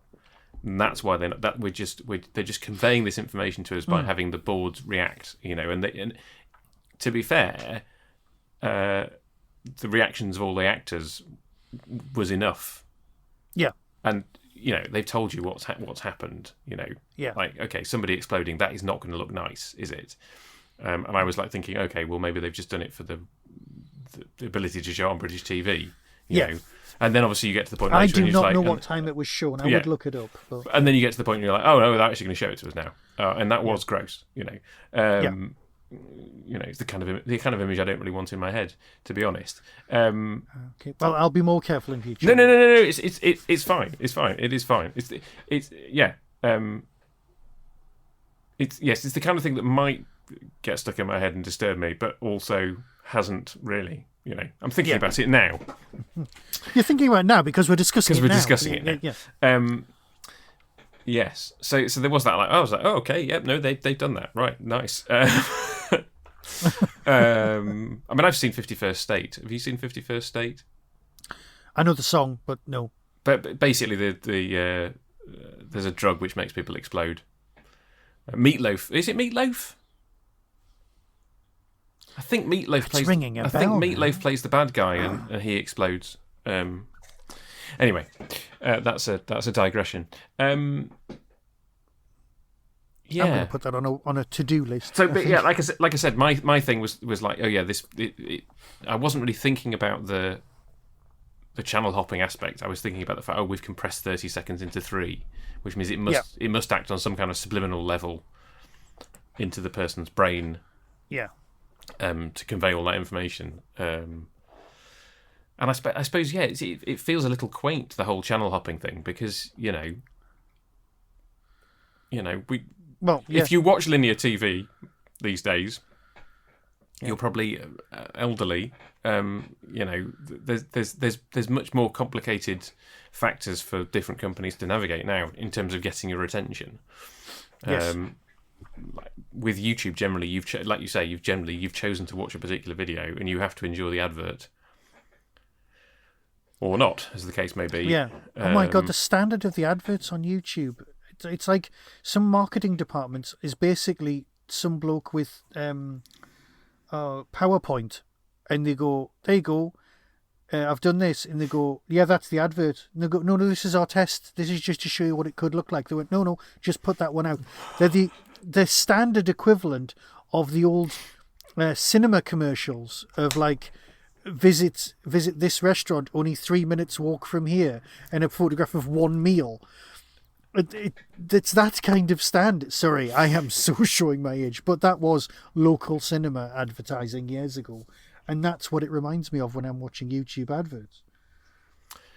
And that's why they're just conveying this information to us by having the boards react, you know. And to be fair, the reactions of all the actors was enough. Yeah. And you know, they've told you what's happened. You know. Yeah. Like, okay, somebody exploding, that is not going to look nice, is it? And I was like thinking, okay, well maybe they've just done it for the ability to show on British TV. You know. And then obviously you get to the point. I do not know what time it was shown. I would look it up. But... And then you get to the point where you're like, oh no, they're actually going to show it to us now, and that was gross. You know, you know, it's the kind of image I don't really want in my head, to be honest. Okay. Well, I'll be more careful in future. No. It's fine. It's fine. It is fine. It's the kind of thing that might get stuck in my head and disturb me, but also hasn't really. You know, I'm thinking about it now. You're thinking about it now because we're discussing it now. Because we're discussing it now. Yeah. Yes. So there was that. Like, I was like, oh, okay, yep, no, they've done that, right? Nice. I mean, I've seen 51st State. Have you seen 51st State? I know the song, but no. But basically, the there's a drug which makes people explode. Meatloaf. Is it Meatloaf? I think Meatloaf plays. Ringing a bell, think Meatloaf plays the bad guy, and he explodes. Anyway, that's a digression. Yeah, I'm going to put that on a to-do list. So, but yeah, like I said, my thing was like, oh yeah, I wasn't really thinking about the channel hopping aspect. I was thinking about the fact, we've compressed 30 seconds into 3, which means it must act on some kind of subliminal level into the person's brain. Yeah. To convey all that information, and I suppose it feels a little quaint, the whole channel hopping thing, because you know if you watch linear TV these days, you're probably elderly. You know, there's much more complicated factors for different companies to navigate now in terms of getting your attention. Yes. with YouTube generally, like you say, you've chosen to watch a particular video, and you have to endure the advert, or not, as the case may be. Yeah. Oh my God, the standard of the adverts on YouTube. It's like some marketing department is basically some bloke with PowerPoint, and they go, there you go, I've done this, and they go, yeah, that's the advert. And they go, no, this is our test. This is just to show you what it could look like. They went, no, just put that one out. They're the standard equivalent of the old cinema commercials of like, visit this restaurant, only 3 minutes walk from here, and a photograph of one meal. It's that kind of standard. Sorry, I am so showing my age, but that was local cinema advertising years ago, and that's what it reminds me of when I'm watching YouTube adverts.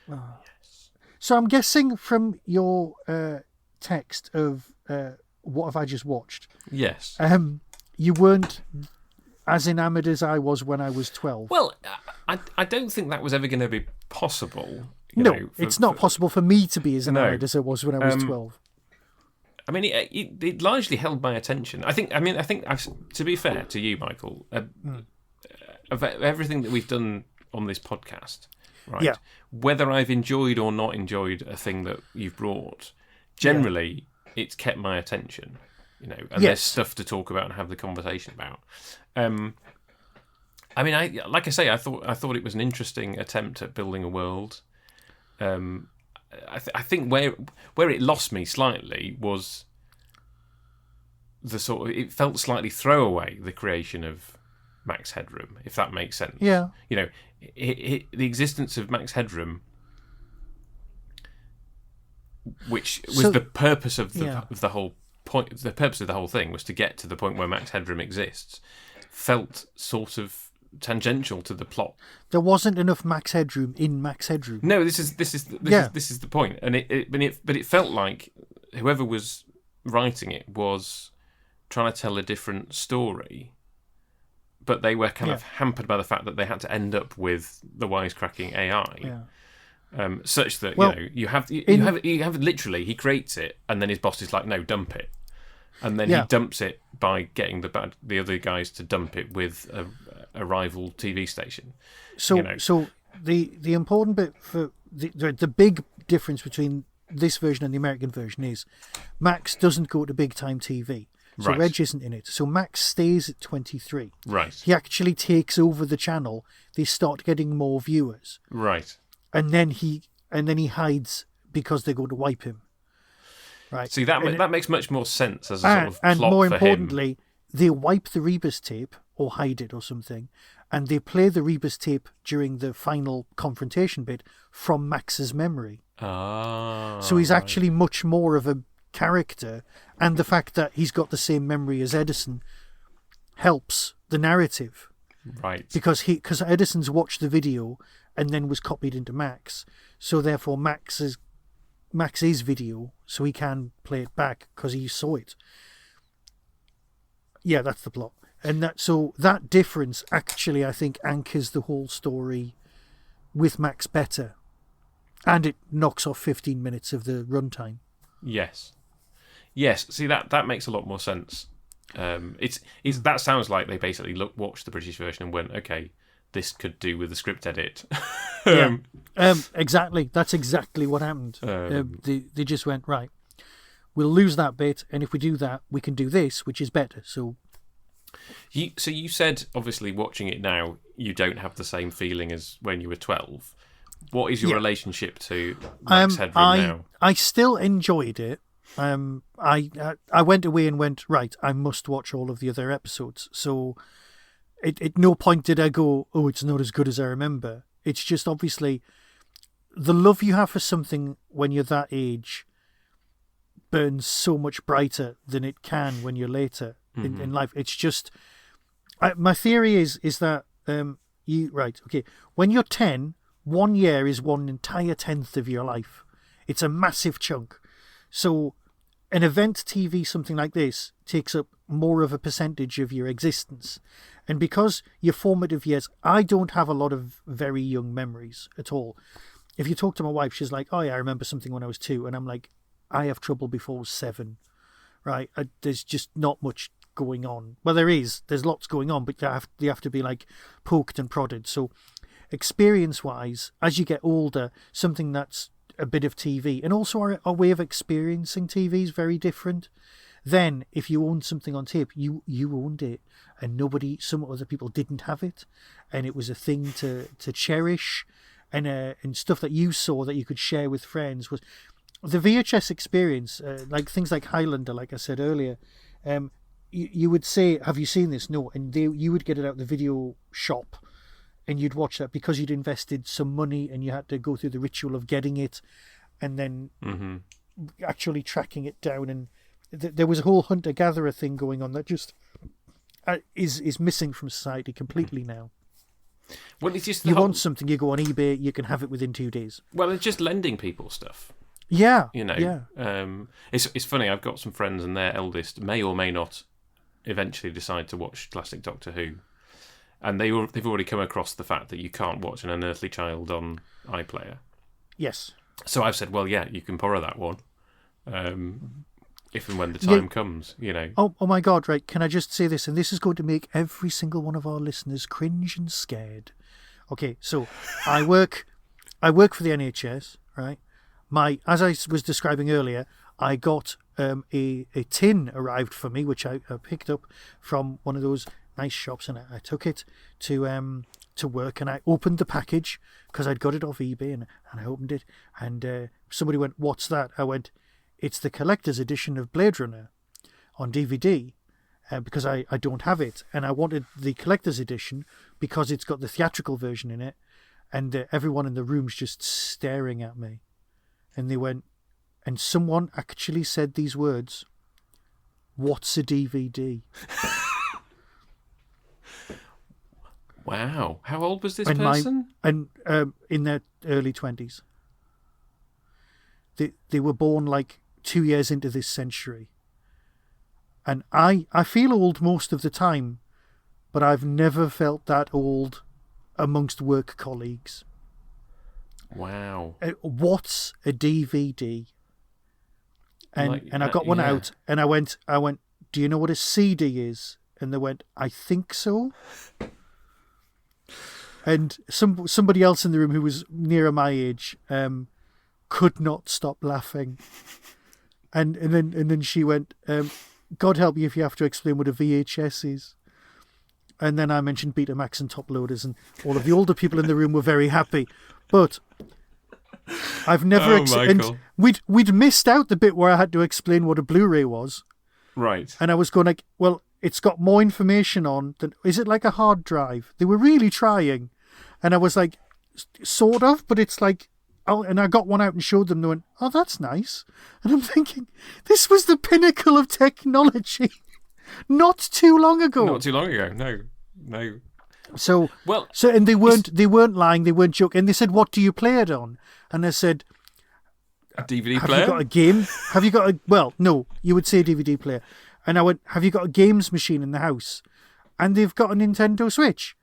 Yes. So I'm guessing from your text of what have I just watched? Yes. You weren't as enamoured as I was when I was 12. Well, I don't think that was ever going to be possible. It's not possible for me to be as enamoured as I was when I was 12. I mean, it largely held my attention. I think to be fair to you, Michael, of everything that we've done on this podcast, right? Yeah. Whether I've enjoyed or not enjoyed a thing that you've brought, generally, it's kept my attention. And there's stuff to talk about and have the conversation about. I mean, I thought it was an interesting attempt at building a world. I think where it lost me slightly was it felt slightly throwaway, the creation of Max Headroom, if that makes sense. Yeah. The existence of Max Headroom, which was the purpose of the whole point. The purpose of the whole thing was to get to the point where Max Headroom exists. Felt sort of tangential to the plot. There wasn't enough Max Headroom in Max Headroom. No, this is the point, and it felt like whoever was writing it was trying to tell a different story, but they were kind of hampered by the fact that they had to end up with the wisecracking AI, such that you have literally he creates it, and then his boss is like, no, dump it. And then he dumps it by getting the other guys to dump it with a rival TV station. So the important bit for the big difference between this version and the American version is Max doesn't go to big time TV. So Reg isn't in it. So Max stays at 23. Right. He actually takes over the channel. They start getting more viewers. Right. And then he hides because they go to wipe him. Right. See, that makes much more sense as a sort of plot and more for importantly, him. They wipe the Rebus tape or hide it or something, and they play the Rebus tape during the final confrontation bit from Max's memory. So he's actually much more of a character, and the fact that he's got the same memory as Edison helps the narrative. Right. Because Edison's watched the video and then was copied into Max, so therefore Max is video, so he can play it back because he saw it. Yeah, that's the plot. And that difference actually, I think, anchors the whole story with Max better. And it knocks off 15 minutes of the runtime. Yes. See, that makes a lot more sense. That sounds like they basically watched the British version and went, okay, this could do with the script edit. Exactly. That's exactly what happened. They just went, right, we'll lose that bit, and if we do that, we can do this, which is better. So you said, obviously, watching it now, you don't have the same feeling as when you were 12. What is your relationship to Max Headroom now? I still enjoyed it. I went away and went, right, I must watch all of the other episodes. So at no point did I go, oh, it's not as good as I remember. It's just obviously the love you have for something when you're that age burns so much brighter than it can when you're later in life. It's just, my theory is that when you're 10, 1 year is one entire tenth of your life. It's a massive chunk. So an event TV, something like this, takes up more of a percentage of your existence. And because your formative years, I don't have a lot of very young memories at all. If you talk to my wife, she's like, oh yeah, I remember something when I was 2. And I'm like, I have trouble before I was 7, right? There's just not much going on. Well, there's lots going on, but they have to be like poked and prodded. So experience-wise, as you get older, something that's a bit of TV, and also our way of experiencing TV is very different. Then, if you owned something on tape, you owned it, and some other people didn't have it, and it was a thing to cherish, and stuff that you saw that you could share with friends was the VHS experience. Like things like Highlander, like I said earlier, you would say, "Have you seen this?" No, and you would get it out the video shop, and you'd watch that because you'd invested some money, and you had to go through the ritual of getting it, and then actually tracking it down and. There was a whole hunter-gatherer thing going on that just is missing from society completely now. Well, it's just you want something, you go on eBay, you can have it within 2 days. Well, it's just lending people stuff. Yeah, Yeah. It's funny. I've got some friends, and their eldest may or may not eventually decide to watch classic Doctor Who, and they've already come across the fact that you can't watch An Unearthly Child on iPlayer. Yes. So I've said, well, yeah, you can borrow that one. If and when the time comes, Oh my God, right, can I just say this? And this is going to make every single one of our listeners cringe and scared. Okay, so I work for the NHS, right? As I was describing earlier, I got a tin arrived for me, which I picked up from one of those nice shops, and I took it to work, and I opened the package because I'd got it off eBay, and I opened it, and somebody went, "What's that?" I went, "It's the collector's edition of Blade Runner on DVD because I don't have it. And I wanted the collector's edition because it's got the theatrical version in it." And everyone in the room's just staring at me. And they went, and someone actually said these words, "What's a DVD?" Wow. How old was this person? In their early 20s. They were born like 2 years into this century, and I feel old most of the time, but I've never felt that old amongst work colleagues. Wow. What's a DVD? And I got one out, and I went, "Do you know what a CD is?" And they went, "I think so." And somebody else in the room who was nearer my age could not stop laughing. And then she went, "God help you if you have to explain what a VHS is." And then I mentioned Betamax and top loaders, and all of the older people in the room were very happy. But I've never... and we'd missed out the bit where I had to explain what a Blu-ray was. Right. And I was going like, well, it's got more information on than... Is it like a hard drive? They were really trying. And I was like, sort of, but it's like... Oh, and I got one out and showed them. They went, "Oh, that's nice." And I'm thinking, this was the pinnacle of technology not too long ago. No. So and they weren't lying. They weren't joking. And they said, "What do you play it on?" And I said, "A DVD have player." Have you got a game? Have you got a... Well, no, you would say a DVD player. And I went, "Have you got a games machine in the house?" And they've got a Nintendo Switch.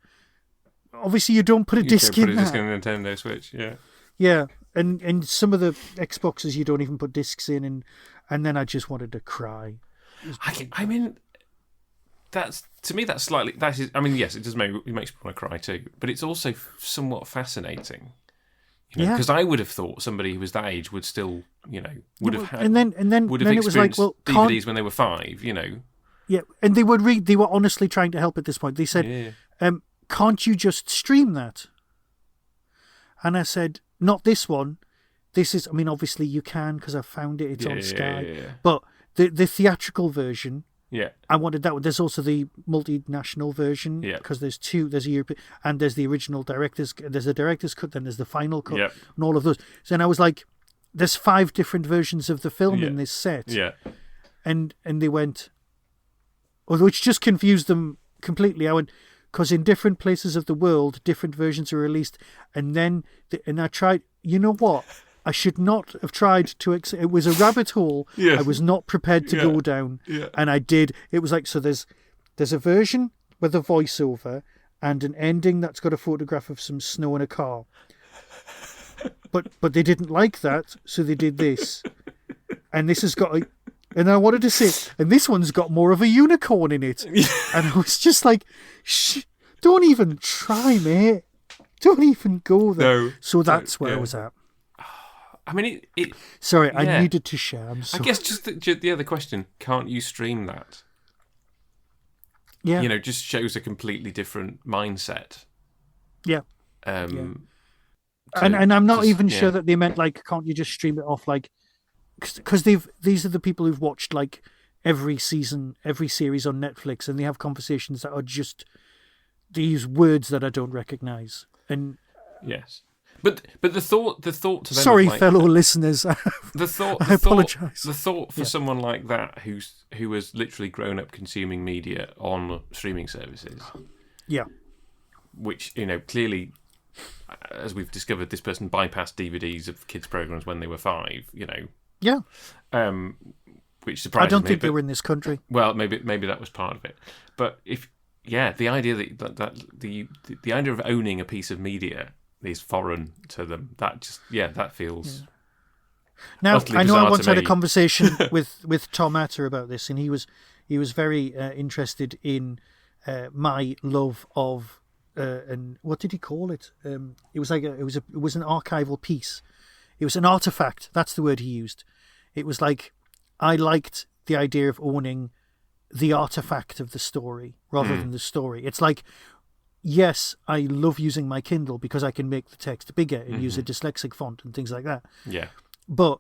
Obviously, you don't put a disc in that. Put a disc in a Nintendo Switch, yeah. Yeah, and some of the Xboxes you don't even put discs in, and then I just wanted to cry. I mean, that's slightly... I mean, yes, it makes me want to cry too, but it's also somewhat fascinating. Because I would have thought somebody who was that age would still, would have had... And then it was like, well... DVDs when they were 5, Yeah, and they were honestly trying to help at this point. They said, "Can't you just stream that?" And I said, "Not this one. This is, I mean, obviously you can because I found it. It's on Sky. Yeah. But the theatrical version, yeah, I wanted that one. There's also the multinational version because there's two. There's a European and there's the original director's. There's a director's cut, then there's the final cut, and all of those. So then I was like, there's 5 different versions of the film in this set. Yeah, and they went, which just confused them completely. I went, because in different places of the world, different versions are released, and I tried. You know what? I should not have tried to... It was a rabbit hole I was not prepared to go down, and I did. It was like, so there's a version with a voiceover and an ending that's got a photograph of some snow in a car. But they didn't like that, so they did this. And this has got And I wanted to say, and this one's got more of a unicorn in it. And I was just like, don't even try, mate. Don't even go there. No. So that's where I was at. I mean, Sorry, yeah. I needed to share. I'm sorry. I guess just the other question, can't you stream that? Yeah. You know, just shows a completely different mindset. Yeah. And I'm not even sure that they meant, like, can't you just stream it off, like, because these are the people who've watched, like, every season, every series on Netflix, and they have conversations that are just, they use words that I don't recognise. And yes. But the thought to them. Sorry, fellow listeners. I apologise. The thought for someone like that who has literally grown up consuming media on streaming services. Yeah. Which, you know, clearly, as we've discovered, this person bypassed DVDs of kids' programs when they were 5. You know. Yeah. Which surprised me. I don't think they were in this country. Well, maybe that was part of it. But the idea that the idea of owning a piece of media is foreign to them. That feels. Now I know I once had a me. conversation with Tom Atter about this, and he was very interested in my love of and what did he call it? It was an archival piece. It was an artifact. That's the word he used. It was like I liked the idea of owning the artifact of the story rather than the story. It's like, yes, I love using my Kindle because I can make the text bigger and use a dyslexic font and things like that. Yeah. But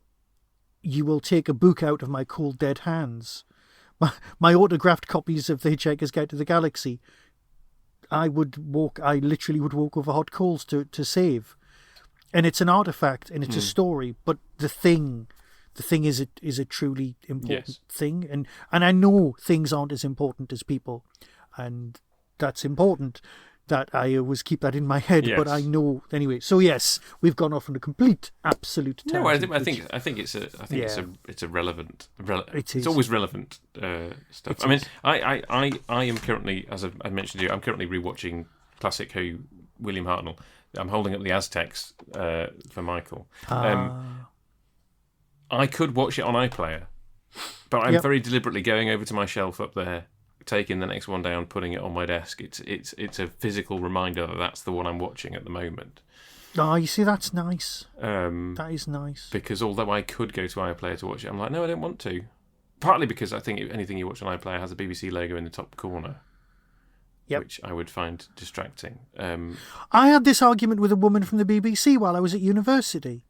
you will take a book out of my cold dead hands. My autographed copies of The Hitchhiker's Guide to the Galaxy, I literally would walk over hot coals to save. And it's an artifact and it's a story, but the thing is a truly important thing. And I know things aren't as important as people, and that's important that I always keep that in my head. But I know anyway. So yes, we've gone off on a complete, absolute tangent. No, I think it's a relevant. It's always relevant stuff. I mean, I am currently, as I mentioned to you, I'm currently rewatching classic Who, William Hartnell. I'm holding up the Aztecs for Michael. I could watch it on iPlayer, but I'm very deliberately going over to my shelf up there, taking the next one down, putting it on my desk. It's a physical reminder that that's the one I'm watching at the moment. Oh, you see, that's nice. That is nice. Because although I could go to iPlayer to watch it, I'm like, no, I don't want to. Partly because I think anything you watch on iPlayer has a BBC logo in the top corner. Yep. Which I would find distracting. I had this argument with a woman from the BBC while I was at university.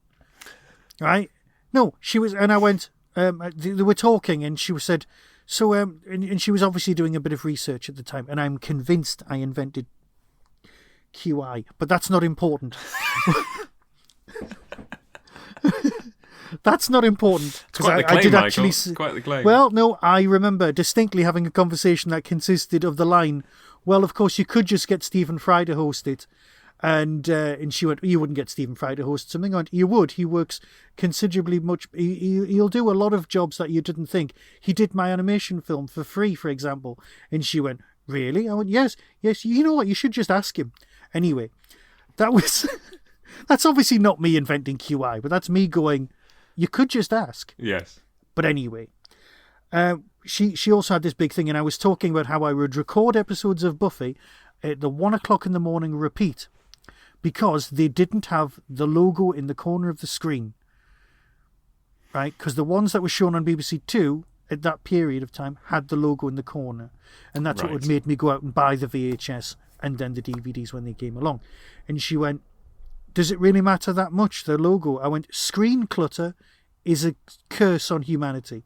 Right? No, she was, and I went, they were talking, and she said, so, and she was obviously doing a bit of research at the time, and I'm convinced I invented QI, but that's not important. That's not important. Because I did actually. Quite the claim. Well, no, I remember distinctly having a conversation that consisted of the line, well, of course, you could just get Stephen Fry to host it. And she went, you wouldn't get Stephen Fry to host something. I went, you would. He works considerably much. He'll do a lot of jobs that you didn't think. He did my animation film for free, for example. And she went, really? I went, yes. You know what? You should just ask him. Anyway, that's obviously not me inventing QI, but that's me going, you could just ask. Yes. But anyway, she also had this big thing, and I was talking about how I would record episodes of Buffy at the 1 o'clock in the morning repeat because they didn't have the logo in the corner of the screen. Right? Because the ones that were shown on BBC Two at that period of time had the logo in the corner. And that's what made me go out and buy the VHS and then the DVDs when they came along. And she went, does it really matter that much, the logo? I went, screen clutter is a curse on humanity.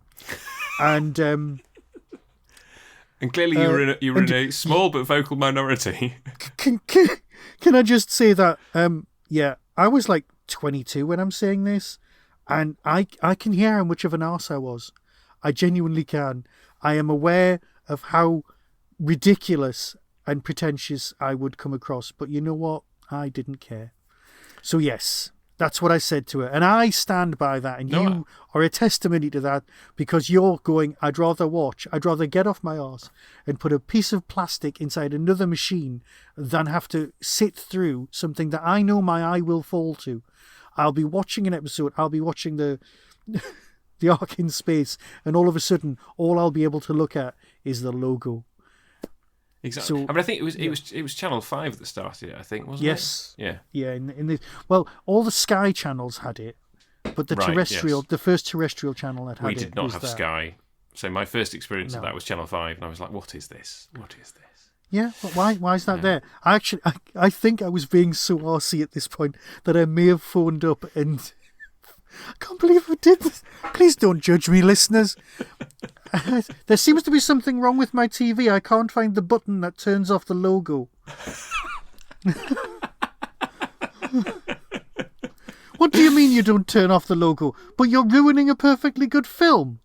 And clearly you were in a small but vocal minority. Can I just say that, I was like 22 when I'm saying this, and I can hear how much of an arse I was. I genuinely can. I am aware of how ridiculous and pretentious I would come across, but you know what? I didn't care. So yes, that's what I said to her, and I stand by that, and you are a testimony to that, because you're going, I'd rather get off my arse and put a piece of plastic inside another machine than have to sit through something that I know my eye will fall to. I'll be watching an episode, I'll be watching the the Ark in space, and all of a sudden, all I'll be able to look at is the logo. Exactly. So, I mean, I think it was Channel 5 that started it. I think, wasn't yes, it? Yeah. yeah. Well, all the Sky channels had it, but the the first terrestrial channel that had we it did not was have that. Sky, so my first experience of No. that was Channel 5, and I was like, "What is this? What is this?" Yeah, but why is that there? I think I was being so arsey at this point that I may have phoned up and I can't believe I did this. Please don't judge me, listeners. There seems to be something wrong with my TV. I can't find the button that turns off the logo. What do you mean you don't turn off the logo? But you're ruining a perfectly good film.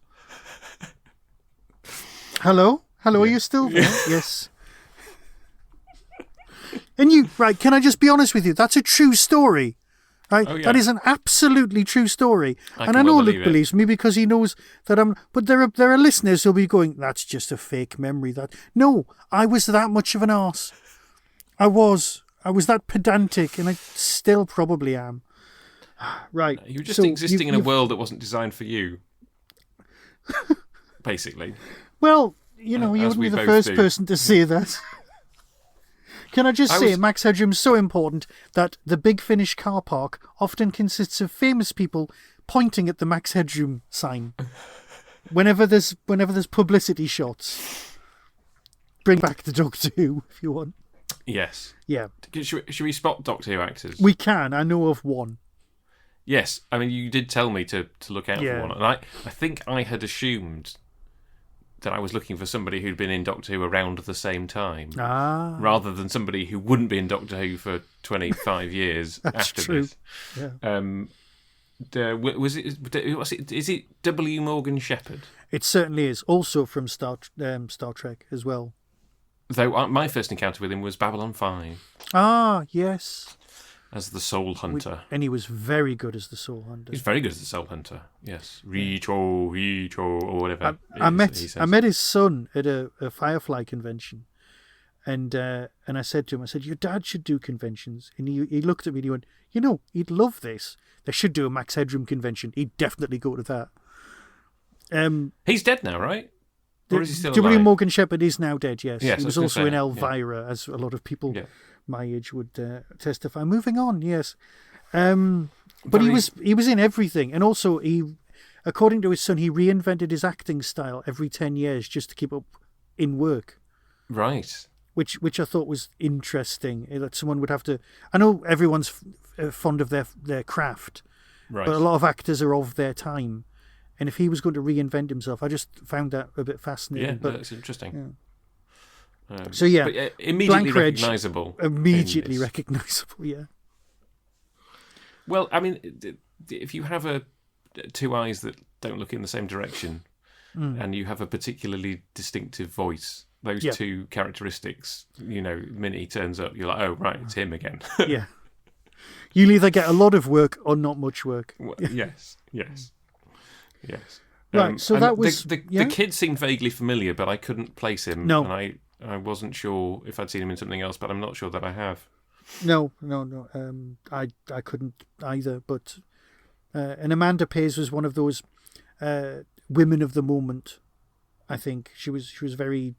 Hello? Hello, are you still there? Yes. And can I just be honest with you? That's a true story. Right? Oh, yeah. That is an absolutely true story. I And can I know well Luke believe it. believes me because he knows that I'm... But there are listeners who'll be going, that's just a fake memory. No, I was that much of an arse. I was that pedantic, and I still probably am. Right. You were just existing in a world that wasn't designed for you. Basically. Well, you wouldn't be the first person to say that. Can I just say, Max Headroom's so important that the Big Finish car park often consists of famous people pointing at the Max Headroom sign. Whenever there's publicity shots. Bring back the Doctor Who, if you want. Yes. Yeah. Should we spot Doctor Who actors? We can. I know of one. Yes. I mean, you did tell me to look out for one. And I think I had assumed that I was looking for somebody who'd been in Doctor Who around the same time, rather than somebody who wouldn't be in Doctor Who for 25 years That's after true. this. Yeah. Is it W. Morgan Shepherd? It certainly is. Also from Star Trek as well. Though my first encounter with him was Babylon 5 Ah, yes. as the Soul Hunter. And he was very good as the Soul Hunter. He's very good as the Soul Hunter. Yes, Richo, or whatever. I met his son at a Firefly convention, and I said to him, your dad should do conventions. And he looked at me and he went, he'd love this. They should do a Max Headroom convention. He'd definitely go to that. He's dead now, right? Or is he still W. alive? Morgan Shepherd is now dead, yes. Yes, He was I was also gonna in say, Elvira, as a lot of people my age would testify. Moving on, yes. But he was in everything. And also, according to his son, he reinvented his acting style every 10 years just to keep up in work. Right. Which I thought was interesting, that someone would have to... I know everyone's fond of their craft, Right. but a lot of actors are of their time. And if he was going to reinvent himself, I just found that a bit fascinating. Yeah, but that's interesting. Yeah. But Blank immediately Reg, recognisable. Immediately recognisable, yeah. Well, I mean, if you have two eyes that don't look in the same direction, and you have a particularly distinctive voice, those two characteristics, the minute he turns up, you're like, oh, right, it's him again. Yeah. You'll either get a lot of work or not much work. Well, yes. Right, so that was... The kid seemed vaguely familiar, but I couldn't place him. No. And I wasn't sure if I'd seen him in something else, but I'm not sure that I have. No. I couldn't either, but... and Amanda Pays was one of those women of the moment, I think. She was very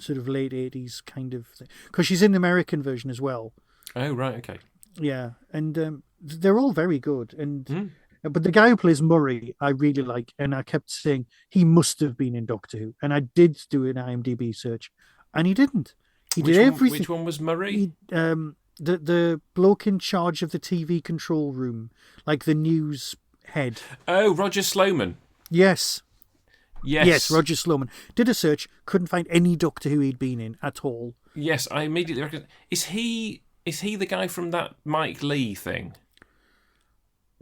sort of late 80s kind of thing. Because she's in the American version as well. Oh, right, okay. Yeah, and they're all very good. And but the guy who plays Murray, I really like, and I kept saying he must have been in Doctor Who. And I did do an IMDb search, and he didn't. He did everything. Which one was Murray? The bloke in charge of the TV control room, like the news head. Oh, Roger Sloman. Yes. Yes, Roger Sloman. Did a search, couldn't find any Doctor Who he'd been in at all. Yes, I immediately recognised. Is he the guy from that Mike Leigh thing?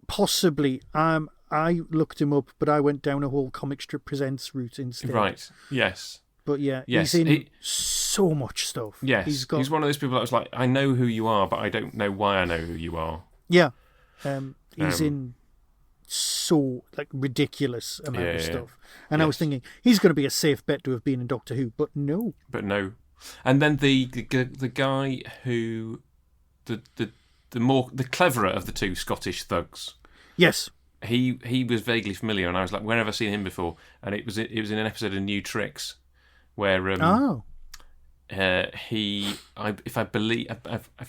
Possibly. I looked him up, but I went down a whole Comic Strip Presents route instead. Right, yes. But yeah, he's in so much stuff. Yes, he's one of those people that was like, I know who you are, but I don't know why I know who you are. Yeah. He's in so ridiculous amount of stuff. And I was thinking, he's going to be a safe bet to have been in Doctor Who, but no. And then the guy who... The cleverer of the two Scottish thugs. Yes. he was vaguely familiar, and I was like, where have I seen him before? And it was in an episode of New Tricks where if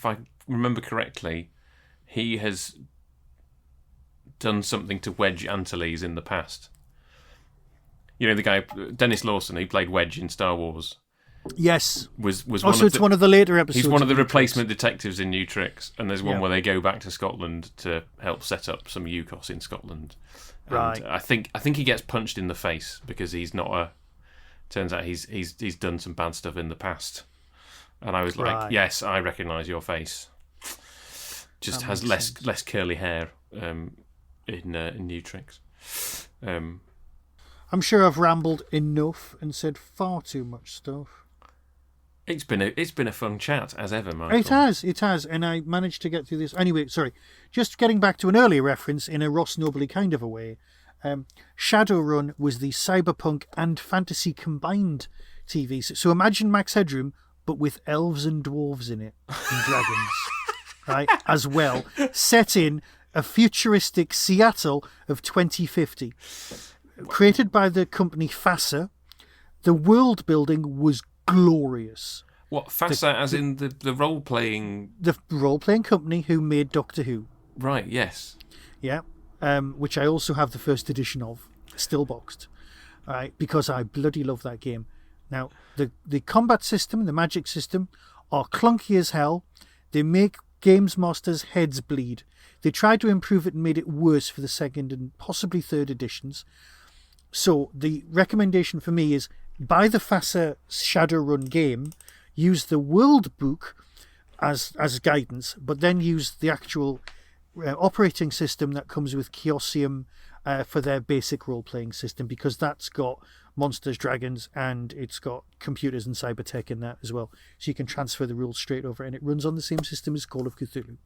I remember correctly, he has done something to Wedge Antilles in the past. You know, the guy Dennis Lawson, who played Wedge in Star Wars. Yes. Was one of the later episodes. He's one of the replacement detectives in New Tricks, and there's one where they go back to Scotland to help set up some UCOS in Scotland. And right. I think he gets punched in the face because he's not a. Turns out he's done some bad stuff in the past, and I was like, yes, I recognise your face. Just has less curly hair in New Tricks. I'm sure I've rambled enough and said far too much stuff. It's been a fun chat as ever, Michael. It has, and I managed to get through this. Anyway, sorry, just getting back to an earlier reference in a Ross Nobley kind of a way. Shadowrun was the cyberpunk and fantasy combined TV. So imagine Max Headroom, but with elves and dwarves in it and dragons, right? As well, set in a futuristic Seattle of 2050, created by the company FASA. The world building was glorious. What, FASA as in the role-playing... The role-playing company who made Doctor Who. Right, yes. Yeah, which I also have the first edition of, still boxed, right? Because I bloody love that game. Now, the combat system, the magic system, are clunky as hell. They make Games Master's heads bleed. They tried to improve it and made it worse for the second and possibly third editions. So the recommendation for me is buy the FASA Shadowrun game, use the world book as guidance, but then use the actual operating system that comes with Chaosium for their basic role-playing system, because that's got monsters, dragons, and it's got computers and cybertech in that as well. So you can transfer the rules straight over, and it runs on the same system as Call of Cthulhu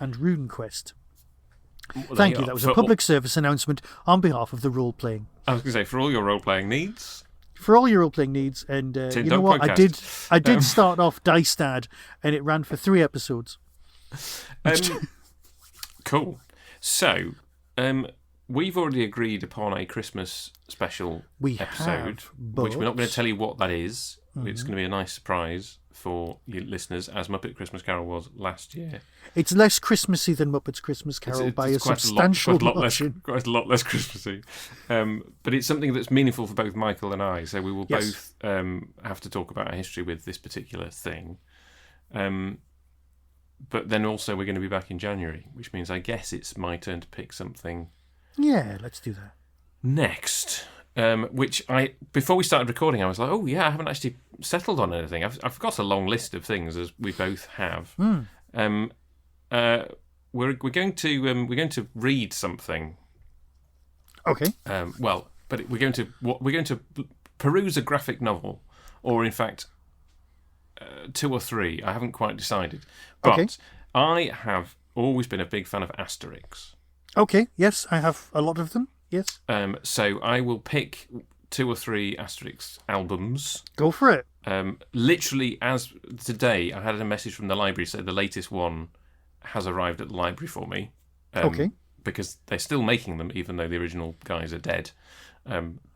and RuneQuest. Well, thank you. That was a public service announcement on behalf of the role-playing. I was going to say, for all your role-playing needs... For all your role-playing needs, and you know what? Podcast. I did start off Dice Dad, and it ran for 3 episodes. Cool. So, we've already agreed upon a Christmas special episode, which we're not going to tell you what that is. Mm-hmm. It's going to be a nice surprise for you listeners, as Muppet Christmas Carol was last year. It's less Christmassy than Muppet's Christmas Carol by a substantial margin. Quite a lot less Christmassy. But it's something that's meaningful for both Michael and I, so we will both have to talk about our history with this particular thing. But then also we're going to be back in January, which means I guess it's my turn to pick something. Yeah, let's do that. Next. Which before we started recording, I was like, oh yeah, I haven't actually settled on anything. I've got a long list of things, as we both have. We're going to read something. Okay. But we're going to peruse a graphic novel, or in fact, 2 or 3. I haven't quite decided. But I have always been a big fan of Asterix. Okay. Yes, I have a lot of them. Yes. So I will pick 2 or 3 Asterix albums. Go for it. Literally, as today, I had a message from the library saying the latest one has arrived at the library for me. Because they're still making them, even though the original guys are dead.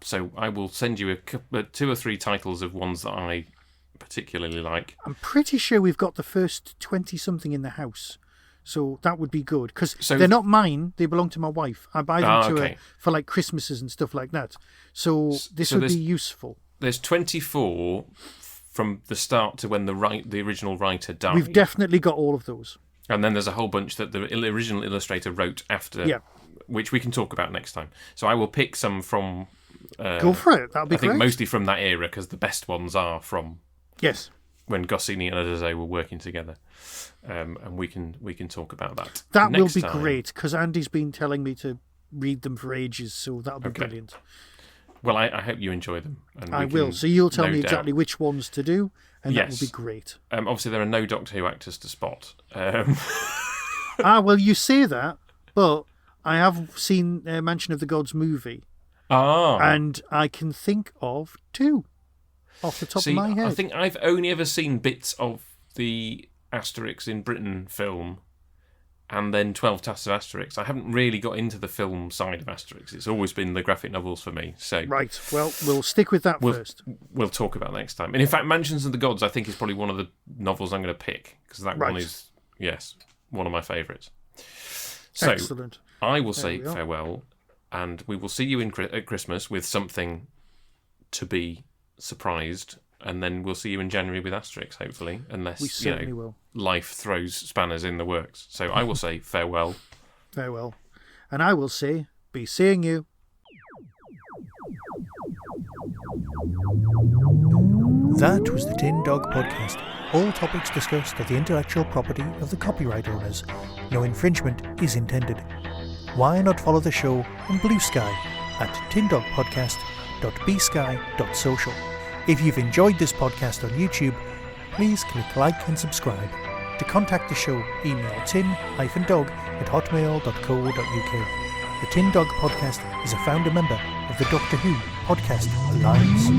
So I will send you 2 or 3 titles of ones that I particularly like. I'm pretty sure we've got the first 20-something in the house. So that would be good, because they're not mine. They belong to my wife. I buy them to her for like Christmases and stuff like that. So this would be useful. There's 24 from the start to when the original writer died. We've definitely got all of those. And then there's a whole bunch that the original illustrator wrote after, which we can talk about next time. So I will pick some from... Go for it. That'll be great. I think mostly from that era, because the best ones are from... Yes. When Goscinny and Adazay were working together. And we can talk about that. That will be great, because Andy's been telling me to read them for ages, so that'll be brilliant. Well, I hope you enjoy them. And I will. So you'll tell me exactly which ones to do, and that will be great. Obviously, there are no Doctor Who actors to spot. Well, you say that, but I have seen Mansion of the Gods movie. And I can think of 2 off the top of my head. I think I've only ever seen bits of the Asterix in Britain film, and then 12 Tasks of Asterix. I haven't really got into the film side of Asterix. It's always been the graphic novels for me. So Right, well, we'll stick with that first. We'll talk about that next time. And in fact, Mansions of the Gods, I think, is probably one of the novels I'm going to pick, because that one is, yes, one of my favourites. So Excellent. I will say farewell, and we will see you at Christmas with something to be surprised, and then we'll see you in January with Asterix, hopefully, unless We certainly will. Life throws spanners in the works. So I will say farewell. Farewell. And I will say, be seeing you. That was the Tin Dog Podcast. All topics discussed are the intellectual property of the copyright owners. No infringement is intended. Why not follow the show on Blue Sky at tindogpodcast.bsky.social. If you've enjoyed this podcast on YouTube, please click like and subscribe. To contact the show, email tin-dog@hotmail.co.uk. The Tin Dog Podcast is a founder member of the Doctor Who Podcast Alliance.